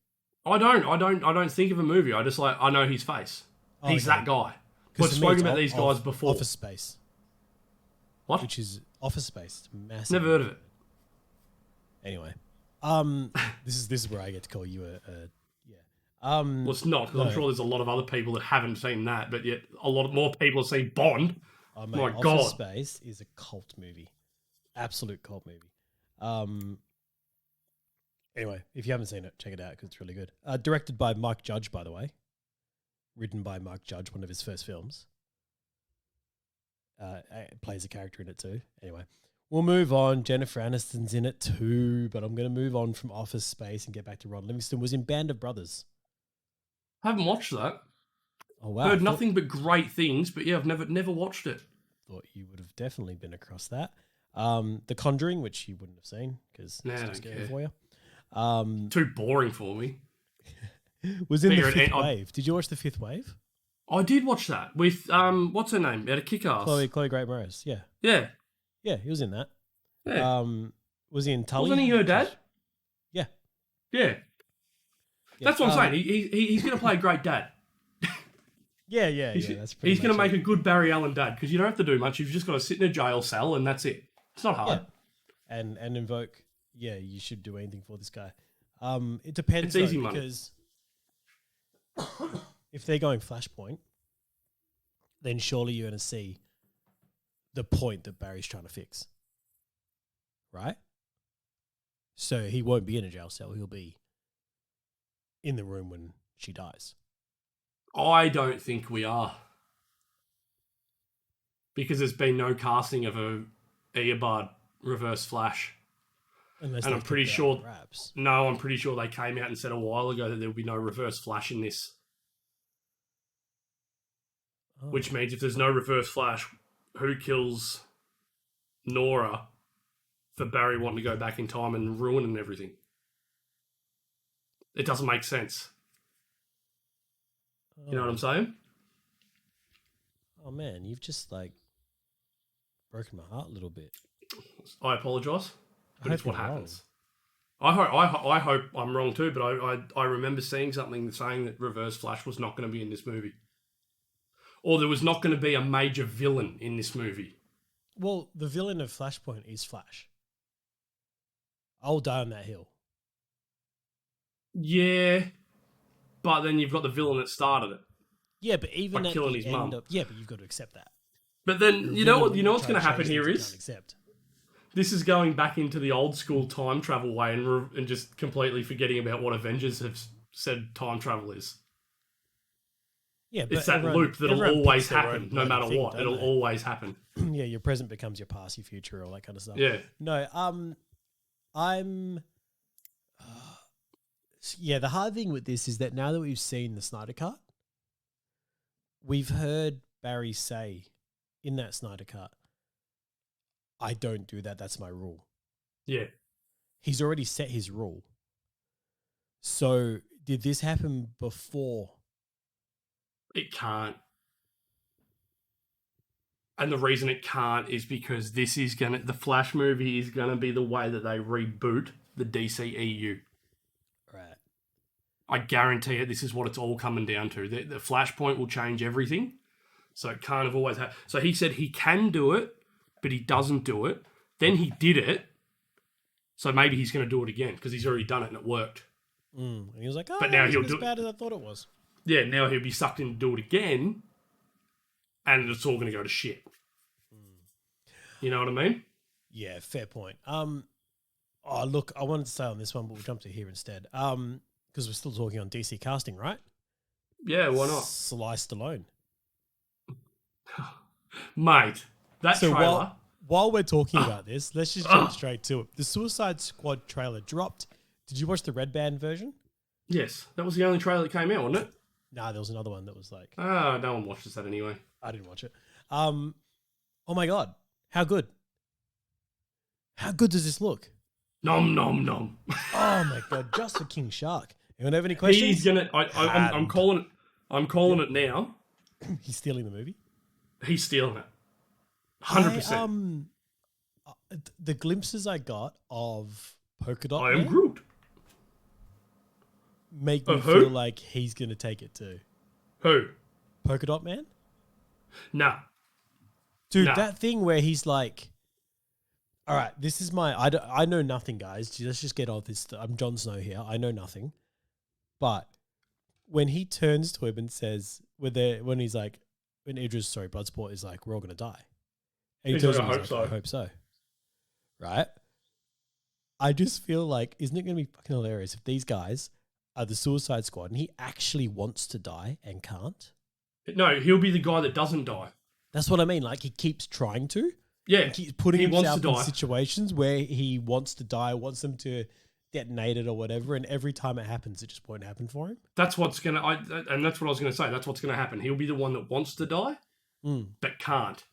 I don't think of a movie. I just I know his face. He's that guy. We've spoken about these guys before. Office Space. What? Which is Office Space. Massive. Never heard of it. Anyway, this is where I get to call you a well, it's not, because I'm sure there's a lot of other people that haven't seen that, but yet a lot more people have seen Bond. Oh, mate, My Office God. Space is a cult movie. Absolute cult movie. Anyway, if you haven't seen it, check it out because it's really good. Directed by Mike Judge, by the way. Written by Mike Judge, one of his first films. Plays a character in it too. Anyway, we'll move on. Jennifer Aniston's in it too, but I'm going to move on from Office Space and get back to Ron Livingston. Was in Band of Brothers. I haven't watched that. Oh wow! Heard nothing but great things, but yeah, I've never watched it. Thought you would have definitely been across that. The Conjuring, which you wouldn't have seen because it's too scary for you. Too boring for me. Was in The Fifth Wave. Did you watch The Fifth Wave? I did watch that with what's her name? Out of Kick-Ass. Chloe Grace Moretz. Yeah. Yeah, he was in that. Yeah. Was he in Tully? Wasn't he her dad? Yeah. Yeah. That's what I'm saying. He's going to play a great dad. Yeah. That's pretty. He's going to make a good Barry Allen dad because you don't have to do much. You've just got to sit in a jail cell and that's it. It's not hard. Yeah. And invoke. Yeah, you should do anything for this guy. It depends. It's easy money. Because if they're going Flashpoint, then surely you're going to see the point that Barry's trying to fix, right? So he won't be in a jail cell. He'll be in the room when she dies. I don't think we are. Because there's been no casting of a Eobard Reverse Flash. And I'm pretty sure... No, I'm pretty sure they came out and said a while ago that there will be no Reverse Flash in this. Oh. Which means if there's no Reverse Flash, who kills Nora for Barry wanting to go back in time and ruining everything? It doesn't make sense. Oh. You know what I'm saying? Oh man, you've just broken my heart a little bit. I apologise, but it's what happens. I hope I'm wrong too, but I remember seeing something saying that Reverse Flash was not going to be in this movie. Or there was not going to be a major villain in this movie. Well, the villain of Flashpoint is Flash. I'll die on that hill. Yeah, but then you've got the villain that started it. Yeah, but even by at killing the his end mum. of, yeah, but you've got to accept that. But then you know what's going to happen here is accept. This is going back into the old school time travel way and just completely forgetting about what Avengers have said time travel is. Yeah, but it's that loop that'll always happen, no matter what. It'll always happen. Yeah, your present becomes your past, your future, all that kind of stuff. Yeah. No, I'm. Yeah, the hard thing with this is that now that we've seen the Snyder Cut, we've heard Barry say in that Snyder Cut, I don't do that, that's my rule. Yeah. He's already set his rule. So did this happen before? It can't. And the reason it can't is because the Flash movie is gonna be the way that they reboot the DCEU. Right. I guarantee it. This is what it's all coming down to. The Flashpoint will change everything, so it can't have always had. So he said he can do it, but he doesn't do it. Then he did it, so maybe he's going to do it again because he's already done it and it worked. And he was like, "Oh, but now he'll as do bad as I thought it was." Yeah, now he'll be sucked in to do it again, and it's all going to go to shit. You know what I mean? Yeah, fair point. Oh, look, I wanted to stay on this one, but we'll jump to here instead. Because we're still talking on DC casting, right? Yeah, why not? Sly Stallone. Mate, that trailer. While we're talking about this, let's just jump straight to it. The Suicide Squad trailer dropped. Did you watch the Red Band version? Yes, that was the only trailer that came out, wasn't it? Nah, there was another one that was like... no one watches that anyway. I didn't watch it. Oh my God. How good? How good does this look? Nom, nom, nom. Oh my God, just for King Shark. Anyone have any questions? He's going to... I'm calling it now. He's stealing the movie? He's stealing it. 100%. The glimpses I got of Polka Dot I am Man Groot. make me feel like he's going to take it too. Who? Polka Dot Man? Nah. Dude, that thing where he's like, all right, this is I know nothing, guys. Let's just get off this. I'm Jon Snow here. I know nothing. But when he turns to him and says, when Idris, Bloodsport is like, we're all going to die. And he tells him, I hope so. Right? I just feel like, isn't it going to be fucking hilarious if these guys are the Suicide Squad and he actually wants to die and can't? No, he'll be the guy that doesn't die. That's what I mean. Like, he keeps trying to. Yeah. He keeps putting himself in situations where he wants to die, wants them to detonate it or whatever, and every time it happens, it just won't happen for him. That's what's going to... And that's what I was going to say. That's what's going to happen. He'll be the one that wants to die, but can't.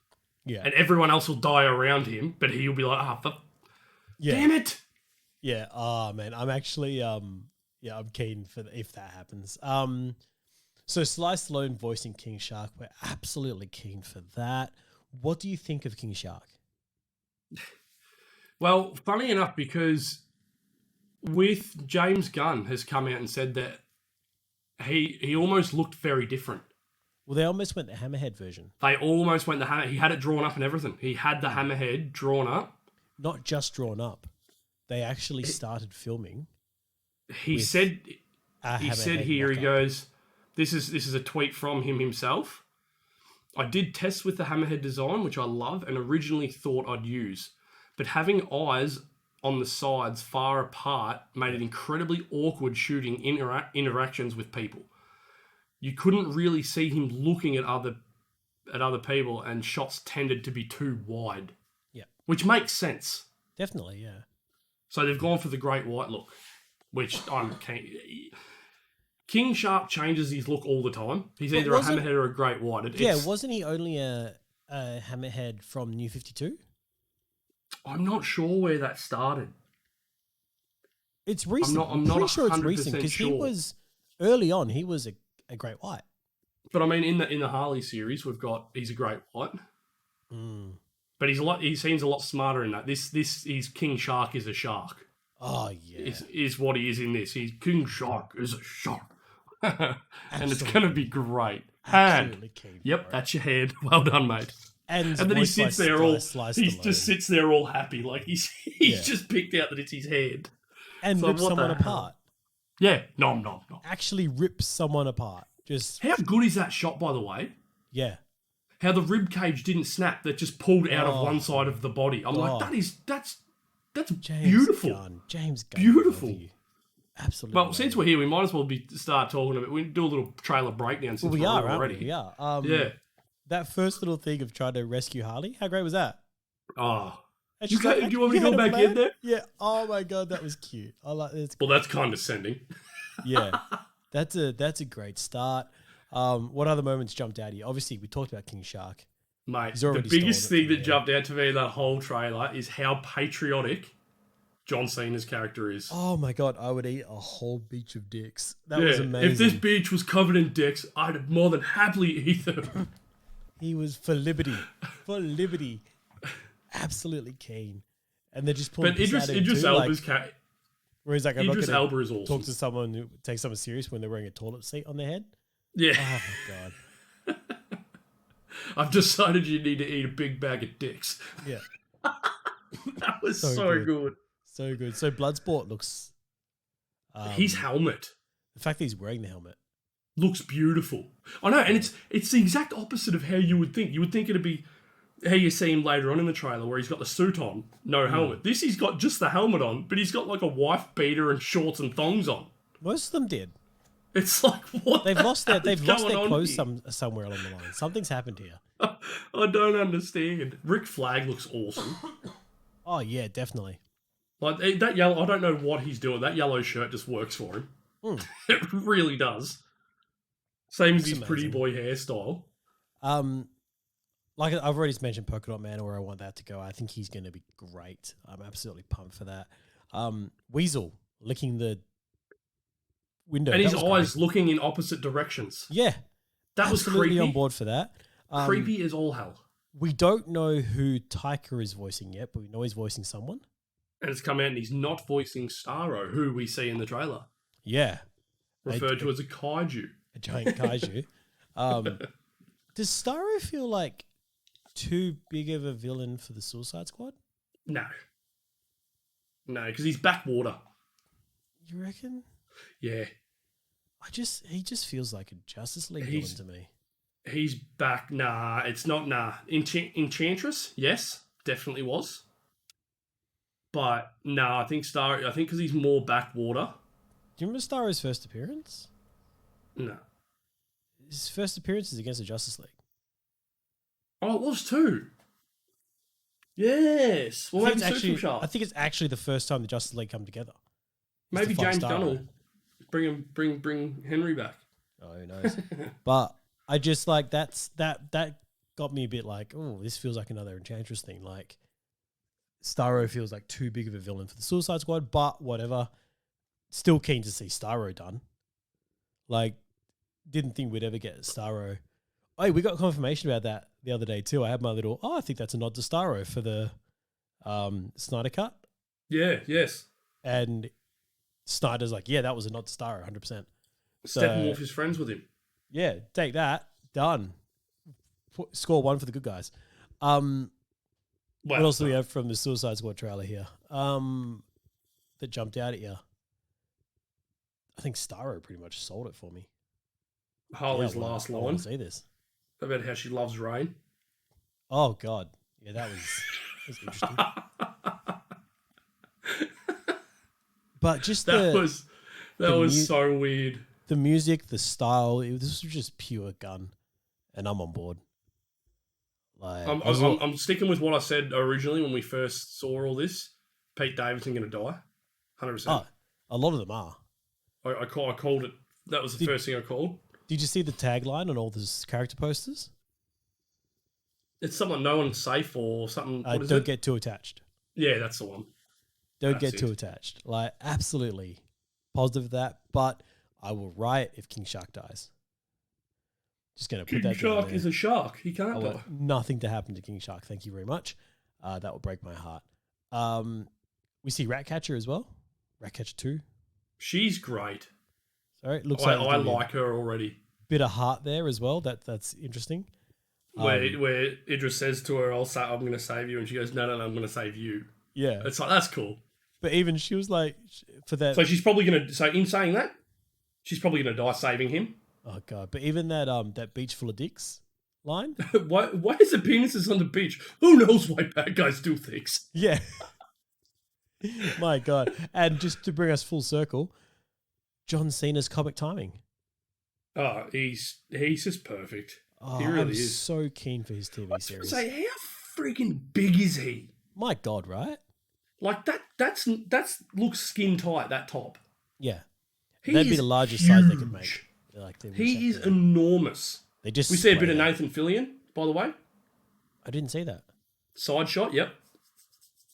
Yeah. And everyone else will die around him, but he'll be like, damn it. Yeah. Oh, man. I'm actually... I'm keen for if that happens. So Sly Stallone voicing King Shark, we're absolutely keen for that. What do you think of King Shark? Well, funny enough, because with James Gunn has come out and said that he almost looked very different. Well, they almost went the Hammerhead version. They almost went the Hammerhead. He had it drawn up and everything. He had the Hammerhead drawn up. Not just drawn up. They actually started filming. He said here, he goes, this is a tweet from him himself. I did tests with the Hammerhead design, which I love and originally thought I'd use. But having eyes on the sides far apart made it incredibly awkward shooting interactions with people. You couldn't really see him looking at other people, and shots tended to be too wide. Yeah. Which makes sense. Definitely, yeah. So they've gone for the great white look, which I'm keen. King Shark changes his look all the time. He's either a hammerhead or a great white. Wasn't he only a hammerhead from New 52? I'm not sure where that started. It's recent. I'm pretty sure it's recent because he was early on. He was a great white. But I mean, in the Harley series, he's a great white. But he seems a lot smarter in that. This is King Shark is a shark. Oh yeah, is what he is in this. He's King Shark is a shark. And it's going to be great. Absolutely keen. Yep, that's your head. Well done, mate. And then he sits there just sits there all happy, like he's just picked out that it's his head. And rips someone apart. Yeah, nom nom nom. Actually rips someone apart. Just how good is that shot, by the way? Yeah. How the rib cage didn't snap, that just pulled out of one side of the body. I'm like, that's beautiful. James Gunn. Beautiful. Absolutely. Well, since we're here, we might as well start talking about it. We can do a little trailer breakdown since we're already. We are. Yeah. That first little thing of trying to rescue Harley, how great was that? Oh. Do you want me to go back in there? Yeah. Oh my God, that was cute. I like this. Well, that's condescending. Yeah, that's a great start. What other moments jumped out at you? Obviously, we talked about King Shark. Mate, the biggest thing that jumped out to me in that whole trailer is how patriotic John Cena's character is. Oh my God, I would eat a whole beach of dicks. That was amazing. If this beach was covered in dicks, I'd more than happily eat them. He was for liberty. For liberty. Absolutely keen. And they're just pulling Idris Elba's character. Where he's like, I'm Idris not Elba is awesome. Talk to someone who takes someone serious when they're wearing a toilet seat on their head. Yeah. Oh my God. I've decided you need to eat a big bag of dicks. Yeah. That was so good. So good. So Bloodsport looks... his helmet. The fact that he's wearing the helmet. Looks beautiful. I know, and it's the exact opposite of how you would think. You would think it'd be how you see him later on in the trailer where he's got the suit on, no helmet. This, he's got just the helmet on, but he's got like a wife beater and shorts and thongs on. Most of them did. It's like, what? They've lost their clothes somewhere along the line. Something's happened here. I don't understand. Rick Flag looks awesome. Oh yeah, definitely. Like that yellow, I don't know what he's doing. That yellow shirt just works for him. It really does. Same as his pretty boy hairstyle. Like I've already mentioned Polka Dot Man, where I want that to go. I think he's going to be great. I'm absolutely pumped for that. Weasel licking the window. And his eyes looking in opposite directions. Yeah. That was absolutely creepy. On board for that. Creepy as all hell. We don't know who Taika is voicing yet, but we know he's voicing someone. And it's come out and he's not voicing Starro, who we see in the trailer. Yeah. Referred to as a kaiju. A giant kaiju. Does Starro feel like too big of a villain for the Suicide Squad? No. No, because he's backwater. You reckon? Yeah. He just feels like a Justice League villain to me. He's back. Nah, it's not. Nah. Enchantress, yes, definitely was. But no, I think because he's more backwater. Do you remember Starro's first appearance? No. His first appearance is against the Justice League. Oh, it was too. Yes. Well, maybe I think it's actually the first time the Justice League come together. Maybe James Gunn will bring Henry back. Oh, who knows? But I just like that got me a bit like, oh, this feels like another Enchantress thing. Like Starro feels like too big of a villain for the Suicide Squad, but whatever. Still keen to see Starro done. Like, didn't think we'd ever get Starro. Oh, we got confirmation about that the other day too. I had my little, I think that's a nod to Starro for the Snyder cut. Yeah, yes. And Snyder's like, yeah, that was a nod to Starro, 100%. Steppenwolf is friends with him. Yeah, take that. Done. Score 1 for the good guys. What else do we have from the Suicide Squad trailer here? That jumped out at you. I think Starro pretty much sold it for me. Harley's last line. I want to see this. About how she loves rain. Oh, God. Yeah, that was interesting. But just that was so weird. The music, the style, this was just pure gun. And I'm on board. Like, I'm sticking with what I said originally when we first saw all this. Pete Davidson going to die. 100%. Oh, a lot of them are. I called it. That was the first thing I called. Did you see the tagline on all those character posters? It's something no one's safe or something. What is don't get too attached. Yeah, that's the one. Don't get too attached. Like, absolutely positive of that. But I will riot if King Shark dies. Just going to put that King Shark is a shark. He can't die. Nothing to happen to King Shark. Thank you very much. That will break my heart. We see Ratcatcher as well. Ratcatcher 2. She's great. Sorry, it looks I like her already. Bit of heart there as well. That's interesting. Where Idris says to her, I'm going to save you. And she goes, no, I'm going to save you. Yeah. It's like, that's cool. But even she was like, for that. So she's probably going to, so in saying that, she's probably going to die saving him. Oh, God. But even that beach full of dicks line. why is the penises on the beach? Who knows why bad guys do things? Yeah. My God. And just to bring us full circle, John Cena's comic timing. Oh, he's just perfect. Oh, he really I'm is. So keen for his TV series. Say, how freaking big is he? My God, right? Like that looks skin tight, that top. Yeah. That'd be the largest size they could make. He is enormous. We see a bit of Nathan Fillion, by the way. I didn't see that. Side shot, yep.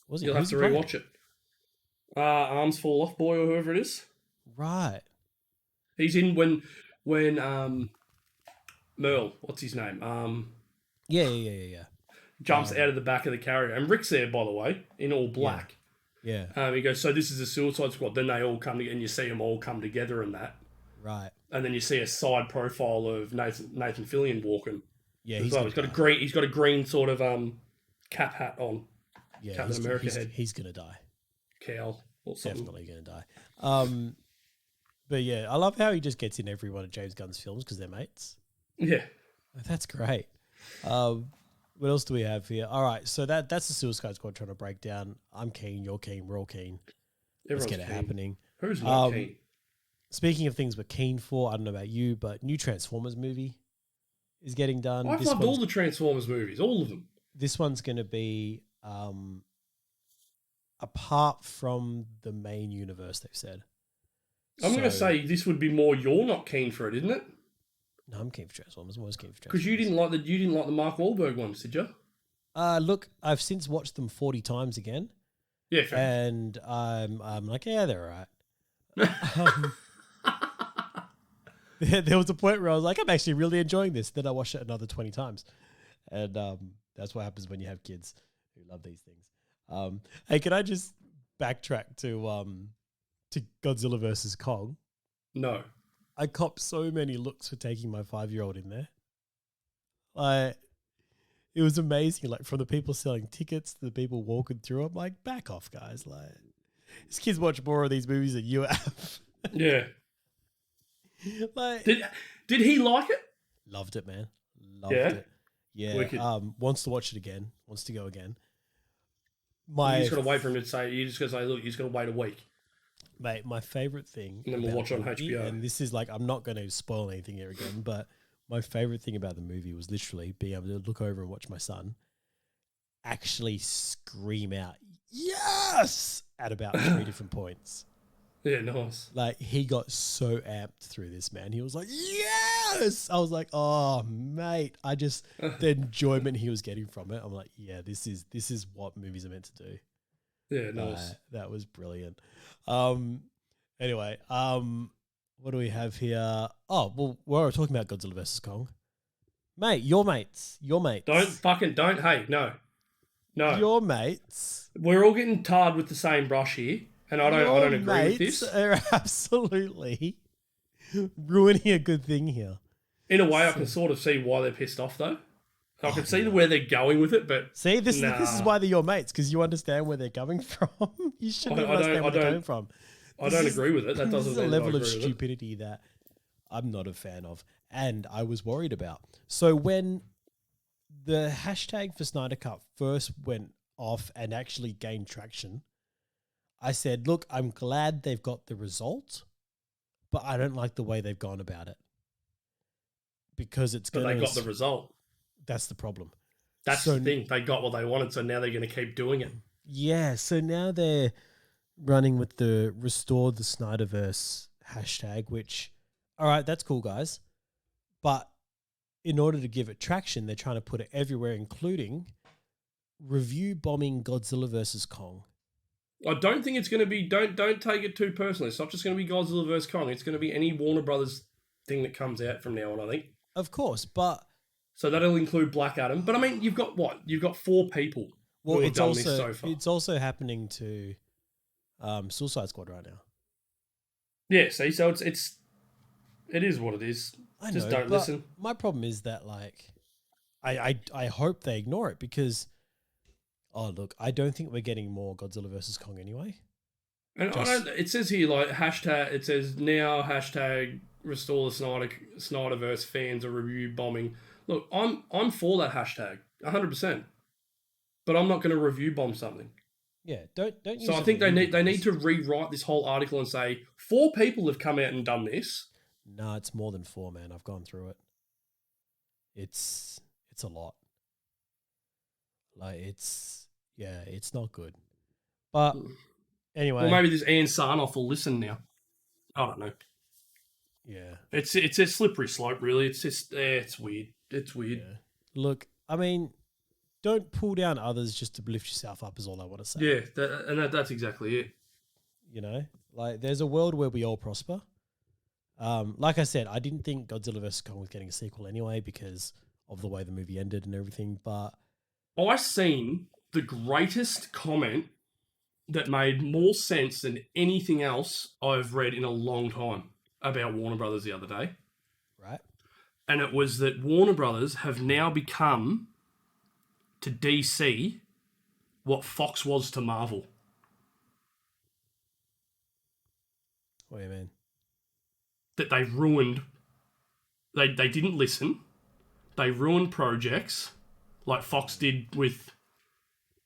Was he? You'll have to rewatch it. Arms Fall Off Boy or whoever it is. Right. He's in when Merle, what's his name? Yeah. Jumps out of the back of the carrier. And Rick's there, by the way, in all black. Yeah. He goes, so this is a Suicide Squad. Then they all come together, and you see them all come together and that. Right. And then you see a side profile of Nathan Fillion walking. Yeah, he's got a green sort of cap hat on. Yeah, Captain America head. He's gonna die. Cowl or something. Definitely gonna die. But yeah, I love how he just gets in every one of James Gunn's films because they're mates. Yeah, that's great. What else do we have here? All right, so that's the Suicide Squad trying to break down. I'm keen, you're keen, we're all keen. Let's get it happening. Who's not keen? Speaking of things we're keen for, I don't know about you, but new Transformers movie is getting done. I've loved all the Transformers movies, all of them. This one's going to be apart from the main universe, they've said. I'm going to say this would be more you're not keen for it, isn't it? No, I'm keen for Transformers. I'm always keen for Transformers. Because you didn't like the Mark Wahlberg ones, did you? Look, I've since watched them 40 times again. Yeah, fair. And I'm like, yeah, they're all right. There was a point where I was like, I'm actually really enjoying this. Then I watched it another 20 times. And that's what happens when you have kids who love these things. Hey, can I just backtrack to Godzilla vs Kong? No. I copped so many looks for taking my 5-year-old in there. Like, it was amazing. Like, from the people selling tickets to the people walking through, I'm like, back off, guys. Like, these kids watch more of these movies than you have. Yeah. Like, did he like it? Loved it, man. Loved it. Yeah. Wicked. Wants to watch it again. Wants to go again. You just got to wait for him to say, you just got to say, look, you just got to wait a week. Mate, my favourite thing... And then we'll watch it on HBO. And this is like, I'm not going to spoil anything here again, but my favourite thing about the movie was literally being able to look over and watch my son actually scream out, yes! At about 3 different points. Yeah, nice. Like, he got so amped through this, man. He was like, yes! I was like, oh, mate. The enjoyment he was getting from it, I'm like, yeah, this is what movies are meant to do. Yeah, nice. That was brilliant. Anyway, what do we have here? Oh, well, we're talking about Godzilla vs Kong. Mate, your mates. Hey, no. Your mates. We're all getting tarred with the same brush here, and I don't agree with this. Are absolutely ruining a good thing here. In a way, I can sort of see why they're pissed off, though. I can see where they're going with it, but see, this is why they're your mates, because you understand where they're coming from. You shouldn't understand where they're coming from. I don't agree with it. That doesn't. This is a level of stupidity that I'm not a fan of, and I was worried about. So when the hashtag for Snyder Cut first went off and actually gained traction, I said, "Look, I'm glad they've got the result, but I don't like the way they've gone about it because it's." But they got the result. That's the problem. That's the thing. They got what they wanted, so now they're going to keep doing it. Yeah, so now they're running with the Restore the Snyderverse hashtag, which, all right, that's cool, guys. But in order to give it traction, they're trying to put it everywhere, including review bombing Godzilla vs Kong. I don't think it's going to be, don't take it too personally. It's not just going to be Godzilla vs Kong. It's going to be any Warner Brothers thing that comes out from now on, I think. Of course, but... So that'll include Black Adam. But I mean, you've got what? You've got 4 people who have done this so far. It's also happening to Suicide Squad right now. Yeah, see, so it is what it is. Just don't listen. My problem is that, like, I hope they ignore it because, oh, look, I don't think we're getting more Godzilla vs Kong anyway. And it says here, like, hashtag, it says now hashtag restore the Snyderverse fans are review bombing. Look, I'm for that hashtag, 100%. But I'm not going to review bomb something. Yeah, don't use So I think they need to rewrite this whole article and say 4 people have come out and done this. No, it's more than 4, man. I've gone through it. It's a lot. Like, it's not good. But anyway. Well, maybe this Ian Sarnoff will listen now. I don't know. Yeah. It's a slippery slope, really. It's just it's weird. It's weird. Yeah. Look, I mean, don't pull down others just to lift yourself up. Is all I want to say. Yeah, that's exactly it. You know, like there's a world where we all prosper. Like I said, I didn't think Godzilla vs Kong was getting a sequel anyway because of the way the movie ended and everything. But I seen the greatest comment that made more sense than anything else I've read in a long time about Warner Brothers the other day. Right. And it was that Warner Brothers have now become to DC what Fox was to Marvel. What do you mean? That they ruined. They didn't listen. They ruined projects like Fox did with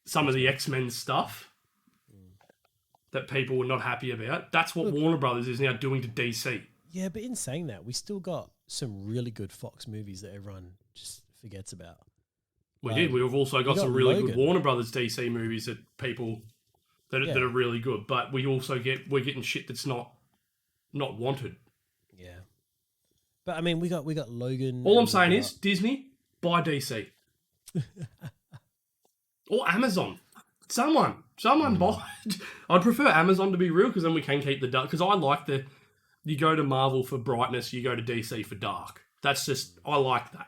some of the X-Men stuff that people were not happy about. That's what Warner Brothers is now doing to DC. Yeah, but in saying that, we still got some really good Fox movies that everyone just forgets about. We did. We've also got some really good Warner Brothers DC movies that people that are really good. But we also we're getting shit that's not wanted. Yeah. But I mean, we got Logan. All I'm saying is Disney, buy DC. Or Amazon. Someone buy. I'd prefer Amazon to be real because then we can keep the dark. Because I like you go to Marvel for brightness, you go to DC for dark. That's just, I like that.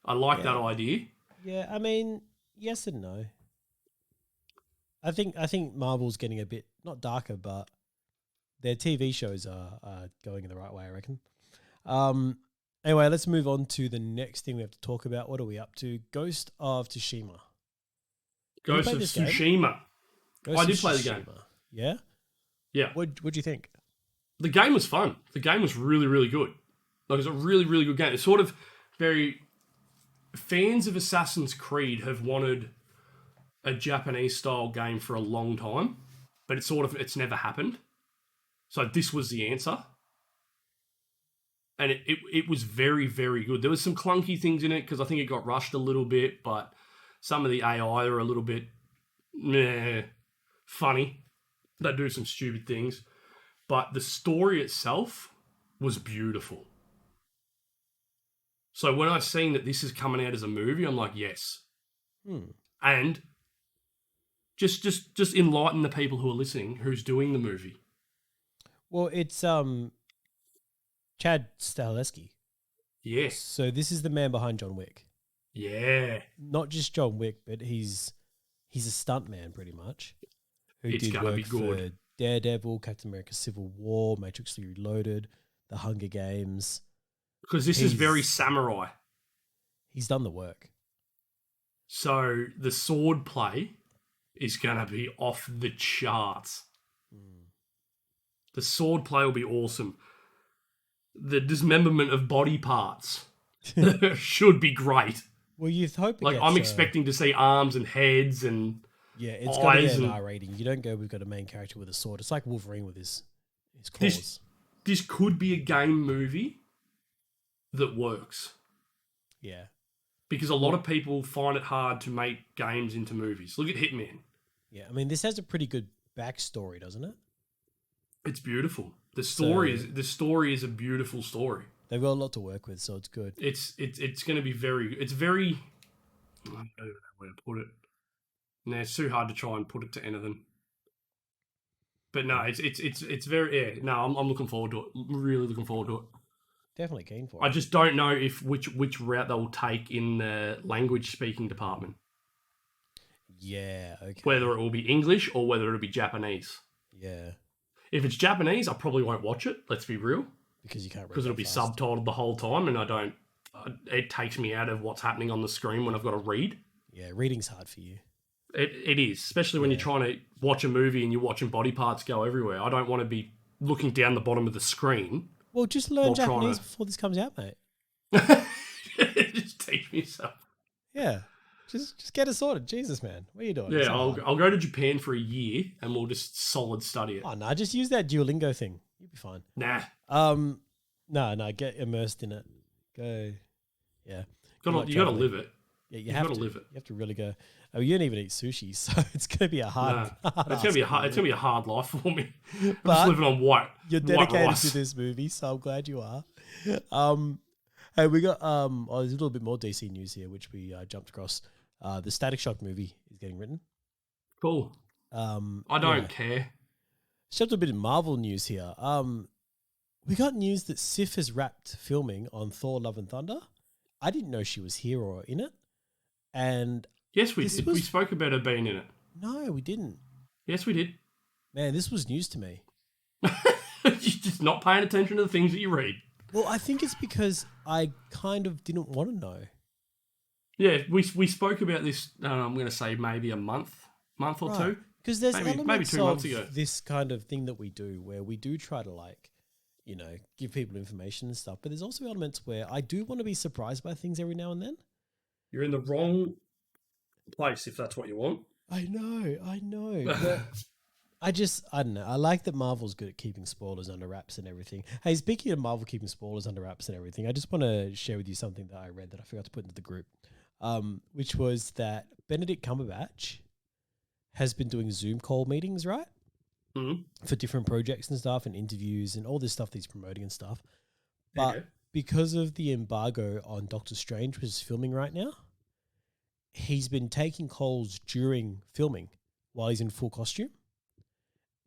I like that idea. Yeah, I mean, yes and no. I think Marvel's getting a bit, not darker, but their TV shows are going in the right way, I reckon. Anyway, let's move on to the next thing we have to talk about. What are we up to? Ghost of Tsushima. Ghost of Tsushima. I did play the game. Yeah? Yeah. What'd you think? The game was fun. The game was really, really good. Like, it's a really, really good game. It's sort of very... Fans of Assassin's Creed have wanted a Japanese-style game for a long time, but it's never happened. So this was the answer. And it was very, very good. There was some clunky things in it because I think it got rushed a little bit, but some of the AI are a little bit funny. They do some stupid things. But the story itself was beautiful. So when I've seen that this is coming out as a movie, I'm like, yes. And just enlighten the people who are listening who's doing the movie. Well, it's Chad Stahelski. Yes. So this is the man behind John Wick. Yeah. Not just John Wick, but he's a stunt man pretty much. It's going to be good. For Daredevil, Captain America Civil War, Matrix Reloaded, The Hunger Games. Because this is very samurai. He's done the work. So the sword play is going to be off the charts. The sword play will be awesome. The dismemberment of body parts should be great. Well, you hope I'm expecting to see arms and heads and it's got to be an R rating. You don't go, we've got a main character with a sword. It's like Wolverine with his claws. This could be a game movie that works. Yeah. Because a lot of people find it hard to make games into movies. Look at Hitman. Yeah, I mean, this has a pretty good backstory, doesn't it? It's beautiful. The story is a beautiful story. They've got a lot to work with, so it's good. It's going to be very. I don't know where to put it. No, it's too hard to try and put it to anything. But no, it's very No, I'm looking forward to it. I'm really looking forward to it. Definitely keen for it. I just don't know if which route they'll take in the language speaking department. Yeah, okay. Whether it will be English or whether it'll be Japanese. Yeah. If it's Japanese, I probably won't watch it. Let's be real. Because you can't read. Because it'll be subtitled the whole time, and it takes me out of what's happening on the screen when I've got to read. Yeah, reading's hard for you. It is, especially when you're trying to watch a movie and you're watching body parts go everywhere. I don't want to be looking down the bottom of the screen. Well, just learn Japanese before this comes out, mate. Just teach me yourself. Yeah. Just get it sorted. Jesus, man. What are you doing? Yeah, I'll go to Japan for a year and we'll just solid study it. Oh, no, just use that Duolingo thing. You'll be fine. Nah. No, get immersed in it. Go. Yeah. You got to live it. Yeah, you have to live it. You have to really go. Oh, you don't even eat sushi, so it's gonna be a hard. No, it's gonna be a hard life for me. I'm But just living on you're white dedicated rice. to this movie, so I'm glad you are. Hey, we got there's a little bit more DC news here, which we jumped across. The Static Shock movie is getting written. Cool. I don't care. Just a bit of Marvel news here. We got news that Sif has wrapped filming on Thor: Love and Thunder. I didn't know she was here or in it, and yes, we did. We spoke about her being in it. No, we didn't. Yes, we did. Man, this was news to me. You're just not paying attention to the things that you read. Well, I think it's because I kind of didn't want to know. Yeah, we spoke about this, I'm going to say maybe a month or two. Because there's maybe 2 months ago. This kind of thing that we do where we do try to give people information and stuff. But there's also elements where I do want to be surprised by things every now and then. You're in the wrong place if that's what you want. I know. But I don't know. I like that Marvel's good at keeping spoilers under wraps and everything. Hey, speaking of Marvel keeping spoilers under wraps and everything, I just want to share with you something that I read that I forgot to put into the group, which was that Benedict Cumberbatch has been doing Zoom call meetings, right? Mm-hmm. For different projects and stuff and interviews and all this stuff that he's promoting and stuff. But because of the embargo on Doctor Strange, which is filming right now, he's been taking calls during filming while he's in full costume.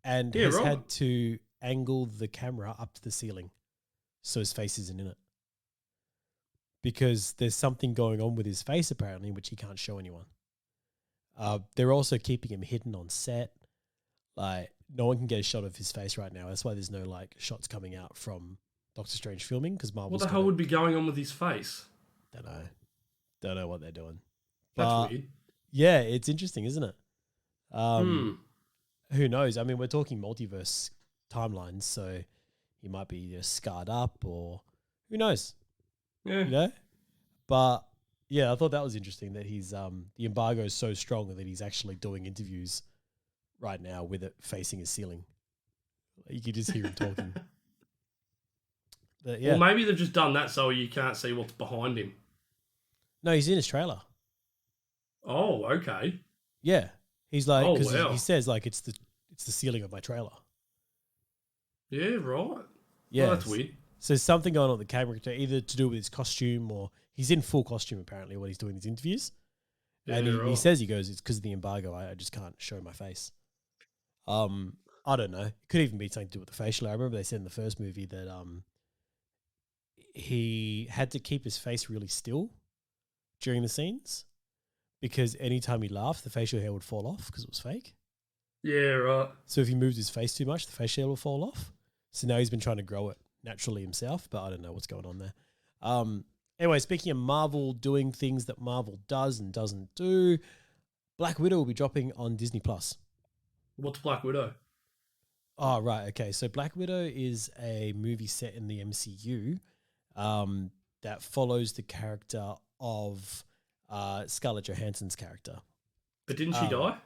And has had to angle the camera up to the ceiling so his face isn't in it. Because there's something going on with his face, apparently, which he can't show anyone. They're also keeping him hidden on set. Like, no one can get a shot of his face right now. That's why there's no, shots coming out from Doctor Strange filming, because Marvel's... What the hell would be going on with his face? Don't know what they're doing. That's weird. Yeah, it's interesting, isn't it? Who knows? I mean, we're talking multiverse timelines, so he might be scarred up, or who knows? Yeah. But yeah, I thought that was interesting that he's the embargo is so strong that he's actually doing interviews right now with it facing his ceiling. You can just hear him talking. But yeah. Well, maybe they've just done that so you can't see what's behind him. No, he's in his trailer. Oh, okay. Yeah. He's like, wow. he says it's the ceiling of my trailer. Yeah, right. Yeah, that's weird. So there's something going on with the camera, either to do with his costume or he's in full costume apparently when he's doing these interviews. Yeah, and he says, it's because of the embargo. I just can't show my face. I don't know. It could even be something to do with the facial. I remember they said in the first movie that he had to keep his face really still during the scenes, because anytime he laughed, the facial hair would fall off because it was fake. Yeah, right. So if he moved his face too much, the facial hair will fall off. So now he's been trying to grow it naturally himself, but I don't know what's going on there. Anyway, speaking of Marvel doing things that Marvel does and doesn't do, Black Widow will be dropping on Disney+. What's Black Widow? Oh, right. Okay. So Black Widow is a movie set in the MCU that follows the character of Scarlett Johansson's character. But didn't she die?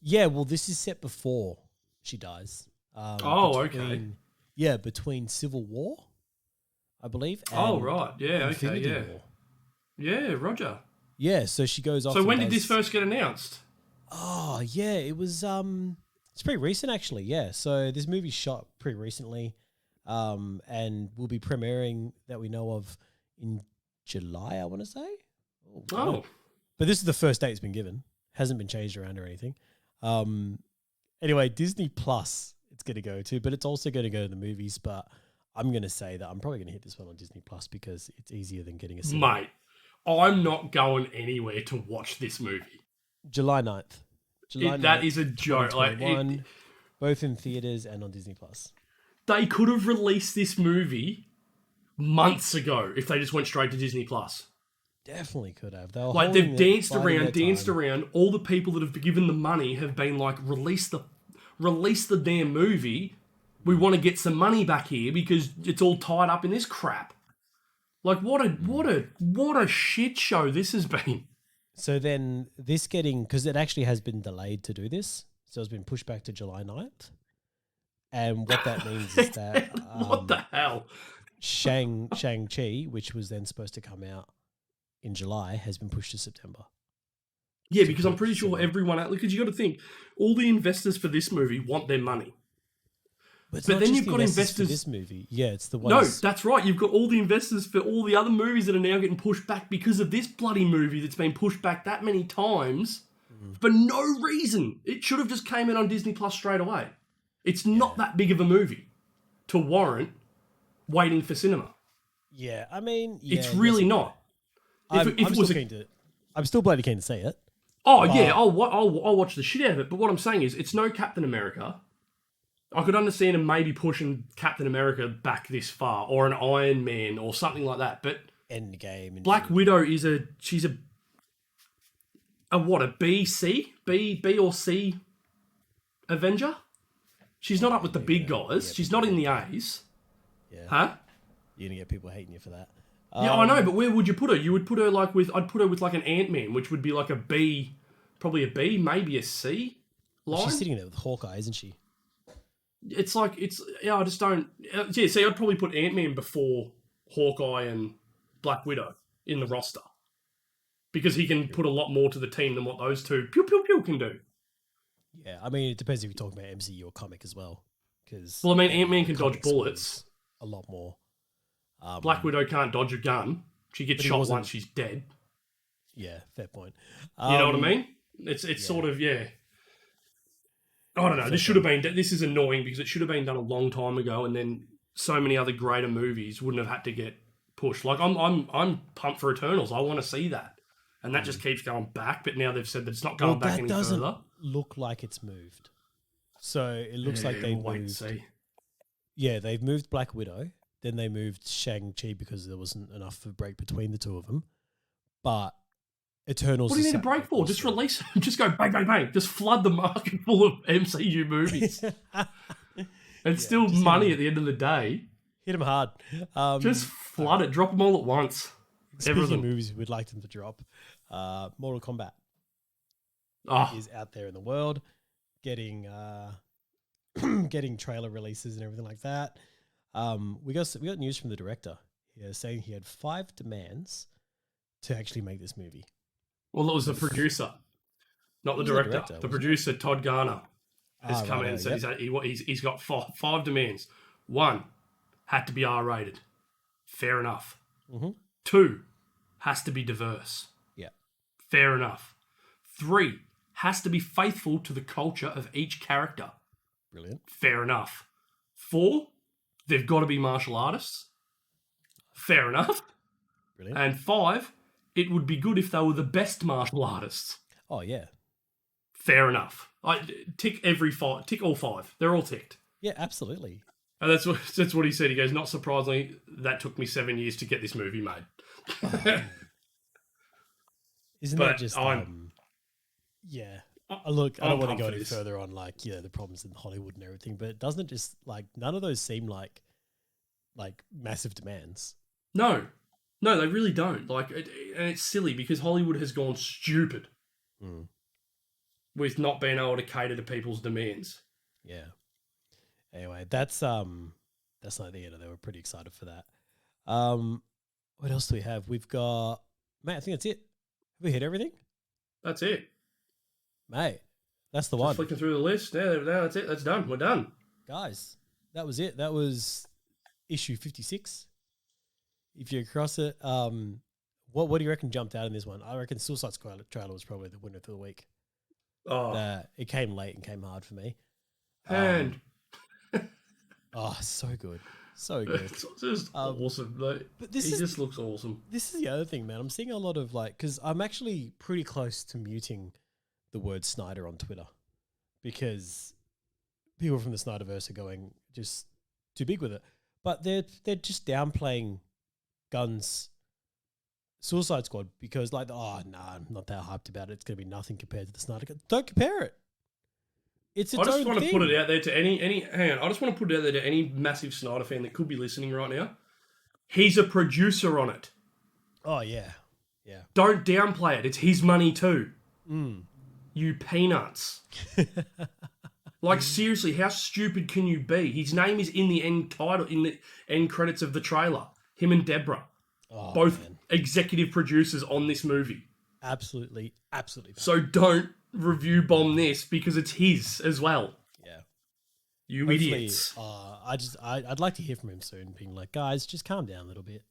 Yeah, well, this is set before she dies. Okay. Yeah, between Civil War, I believe. And right. Yeah, Infinity okay, yeah. War. Yeah, Roger. Yeah, so she goes off. So when did this first get announced? Oh, yeah, it was it's pretty recent actually, yeah. So this movie's shot pretty recently, and will be premiering that we know of in July, I want to say. Oh. But this is the first date it's been given. Hasn't been changed around or anything. Anyway, Disney Plus it's going to go to, but it's also going to go to the movies. But I'm going to say that I'm probably going to hit this one on Disney Plus because it's easier than getting a cinema. Mate, I'm not going anywhere to watch this movie. July 9th. That is a joke. Both in theaters and on Disney Plus. They could have released this movie months ago if they just went straight to Disney Plus. Definitely could have. They've danced around. All the people that have been given the money have been like, release the damn movie. We want to get some money back here because it's all tied up in this crap. Like, what a shit show this has been. So then because it actually has been delayed to do this, so it's been pushed back to July 9th. And what that means is that what the hell? Shang-Chi, which was then supposed to come out in July, has been pushed to September. Yeah, because I'm pretty sure everyone... Because you got to think, all the investors for this movie want their money. But then you've got investors for this movie. Yeah, it's the No, ones... that's right. You've got all the investors for all the other movies that are now getting pushed back because of this bloody movie that's been pushed back that many times for no reason. It should have just came in on Disney Plus straight away. It's not that big of a movie to warrant waiting for cinema. Yeah, I mean... it's really not. I'm still bloody keen to see it. Oh, yeah, I'll watch the shit out of it. But what I'm saying is, it's no Captain America. I could understand him maybe pushing Captain America back this far, or an Iron Man, or something like that. But Endgame. Black Widow she's a B, C? B or C Avenger? She's not up with the big guys. She's not in the A's. Yeah. Huh? You're going to get people hating you for that. Yeah, I know, but where would you put her? You would put her I'd put her with like an Ant-Man, which would be like a B, probably a B, maybe a C line. She's sitting there with Hawkeye, isn't she? I just don't... Yeah, see, I'd probably put Ant-Man before Hawkeye and Black Widow in the roster. Because he can put a lot more to the team than what those two pew can do. Yeah, I mean, it depends if you're talking about MCU or comic as well. Well, I mean, Ant-Man can dodge bullets. A lot more. Black Widow can't dodge a gun. She gets shot once, she's dead. Yeah, fair point. You know what I mean? It's sort of, yeah. I don't know. This is annoying because it should have been done a long time ago, and then so many other greater movies wouldn't have had to get pushed. Like I'm pumped for Eternals. I want to see that, and that just keeps going back. But now they've said that it's not going back any further. That doesn't look like it's moved. So it looks like they wait and moved. See. Yeah, they've moved Black Widow. Then they moved Shang-Chi because there wasn't enough of a break between the two of them. But Eternals... What do you need a break for? Just release them. Just go bang, bang, bang. Just flood the market full of MCU movies. And still money at the end of the day. Hit them hard. Just flood it. Drop them all at once. Speaking of movies we'd like them to drop, Mortal Kombat is out there in the world, getting trailer releases and everything like that. We got news from the director here saying he had 5 demands to actually make this movie. Well, it was the producer, not the director. The producer, Todd Garner, has come in and said he's got five demands. 1, had to be R-rated. Fair enough. Mm-hmm. 2, has to be diverse. Yeah. Fair enough. 3, has to be faithful to the culture of each character. Brilliant. Fair enough. 4, they've got to be martial artists. Fair enough. Brilliant. And 5, it would be good if they were the best martial artists. Oh, yeah. Fair enough. I tick all 5. They're all ticked. Yeah, absolutely. And that's what he said. He goes, not surprisingly, that took me 7 years to get this movie made. Oh, isn't that just... yeah. Look, I don't want to go any further on the problems in Hollywood and everything, but doesn't it just none of those seem like massive demands? No, they really don't. And it's silly because Hollywood has gone stupid with not being able to cater to people's demands. Yeah. Anyway, that's not the end. They were pretty excited for that. What else do we have? We've got Mate. I think that's it. Have we hit everything? That's it. Mate, that's the one. Flicking through the list. Yeah, that's it. That's done. We're done. Guys, that was it. That was issue 56. If you're across it, what do you reckon jumped out in this one? I reckon Suicide Squad trailer was probably the winner of the week. Oh. It came late and came hard for me. And... so good. So good. It's just awesome. But he just looks awesome. This is the other thing, man. I'm seeing a lot of because I'm actually pretty close to muting the word Snyder on Twitter because people from the Snyderverse are going just too big with it. But they're just downplaying Gunn's Suicide Squad because I'm not that hyped about it. It's going to be nothing compared to the Snyder Cut. Don't compare it. It's its own thing. I just want to put it out there to any hang on. I just want to put it out there to any massive Snyder fan that could be listening right now. He's a producer on it. Oh yeah. Yeah. Don't downplay it. It's his money too. Mm. You peanuts. Seriously, how stupid can you be? His name is in the end title, in the end credits of the trailer. Him and Deborah. Both executive producers on this movie. Absolutely bad. So don't review bomb this because it's his as well. Yeah. You Hopefully, idiots. I'd like to hear from him soon, being like, guys, just calm down a little bit.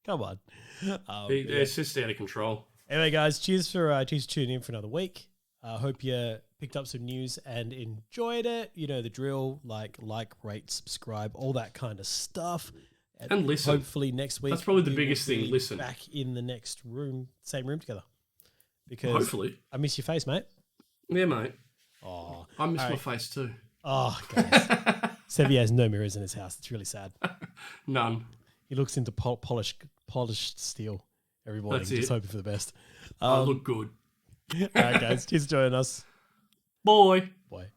Come on. It's just out of control. Anyway, guys, cheers for tuning in for another week. Hope you picked up some news and enjoyed it. You know the drill, like, rate, subscribe, all that kind of stuff. And listen. Hopefully next week. That's probably the we biggest will thing. be Listen. Back in the next room, same room together. Because Hopefully. I miss your face, mate. Yeah, mate. Oh, I miss my face too. Oh, guys. Sevi has no mirrors in his house. It's really sad. None. He looks into polished steel every morning, That's just it. hoping for the best. I look good. All right, guys. Cheers for joining us. Boy. Bye.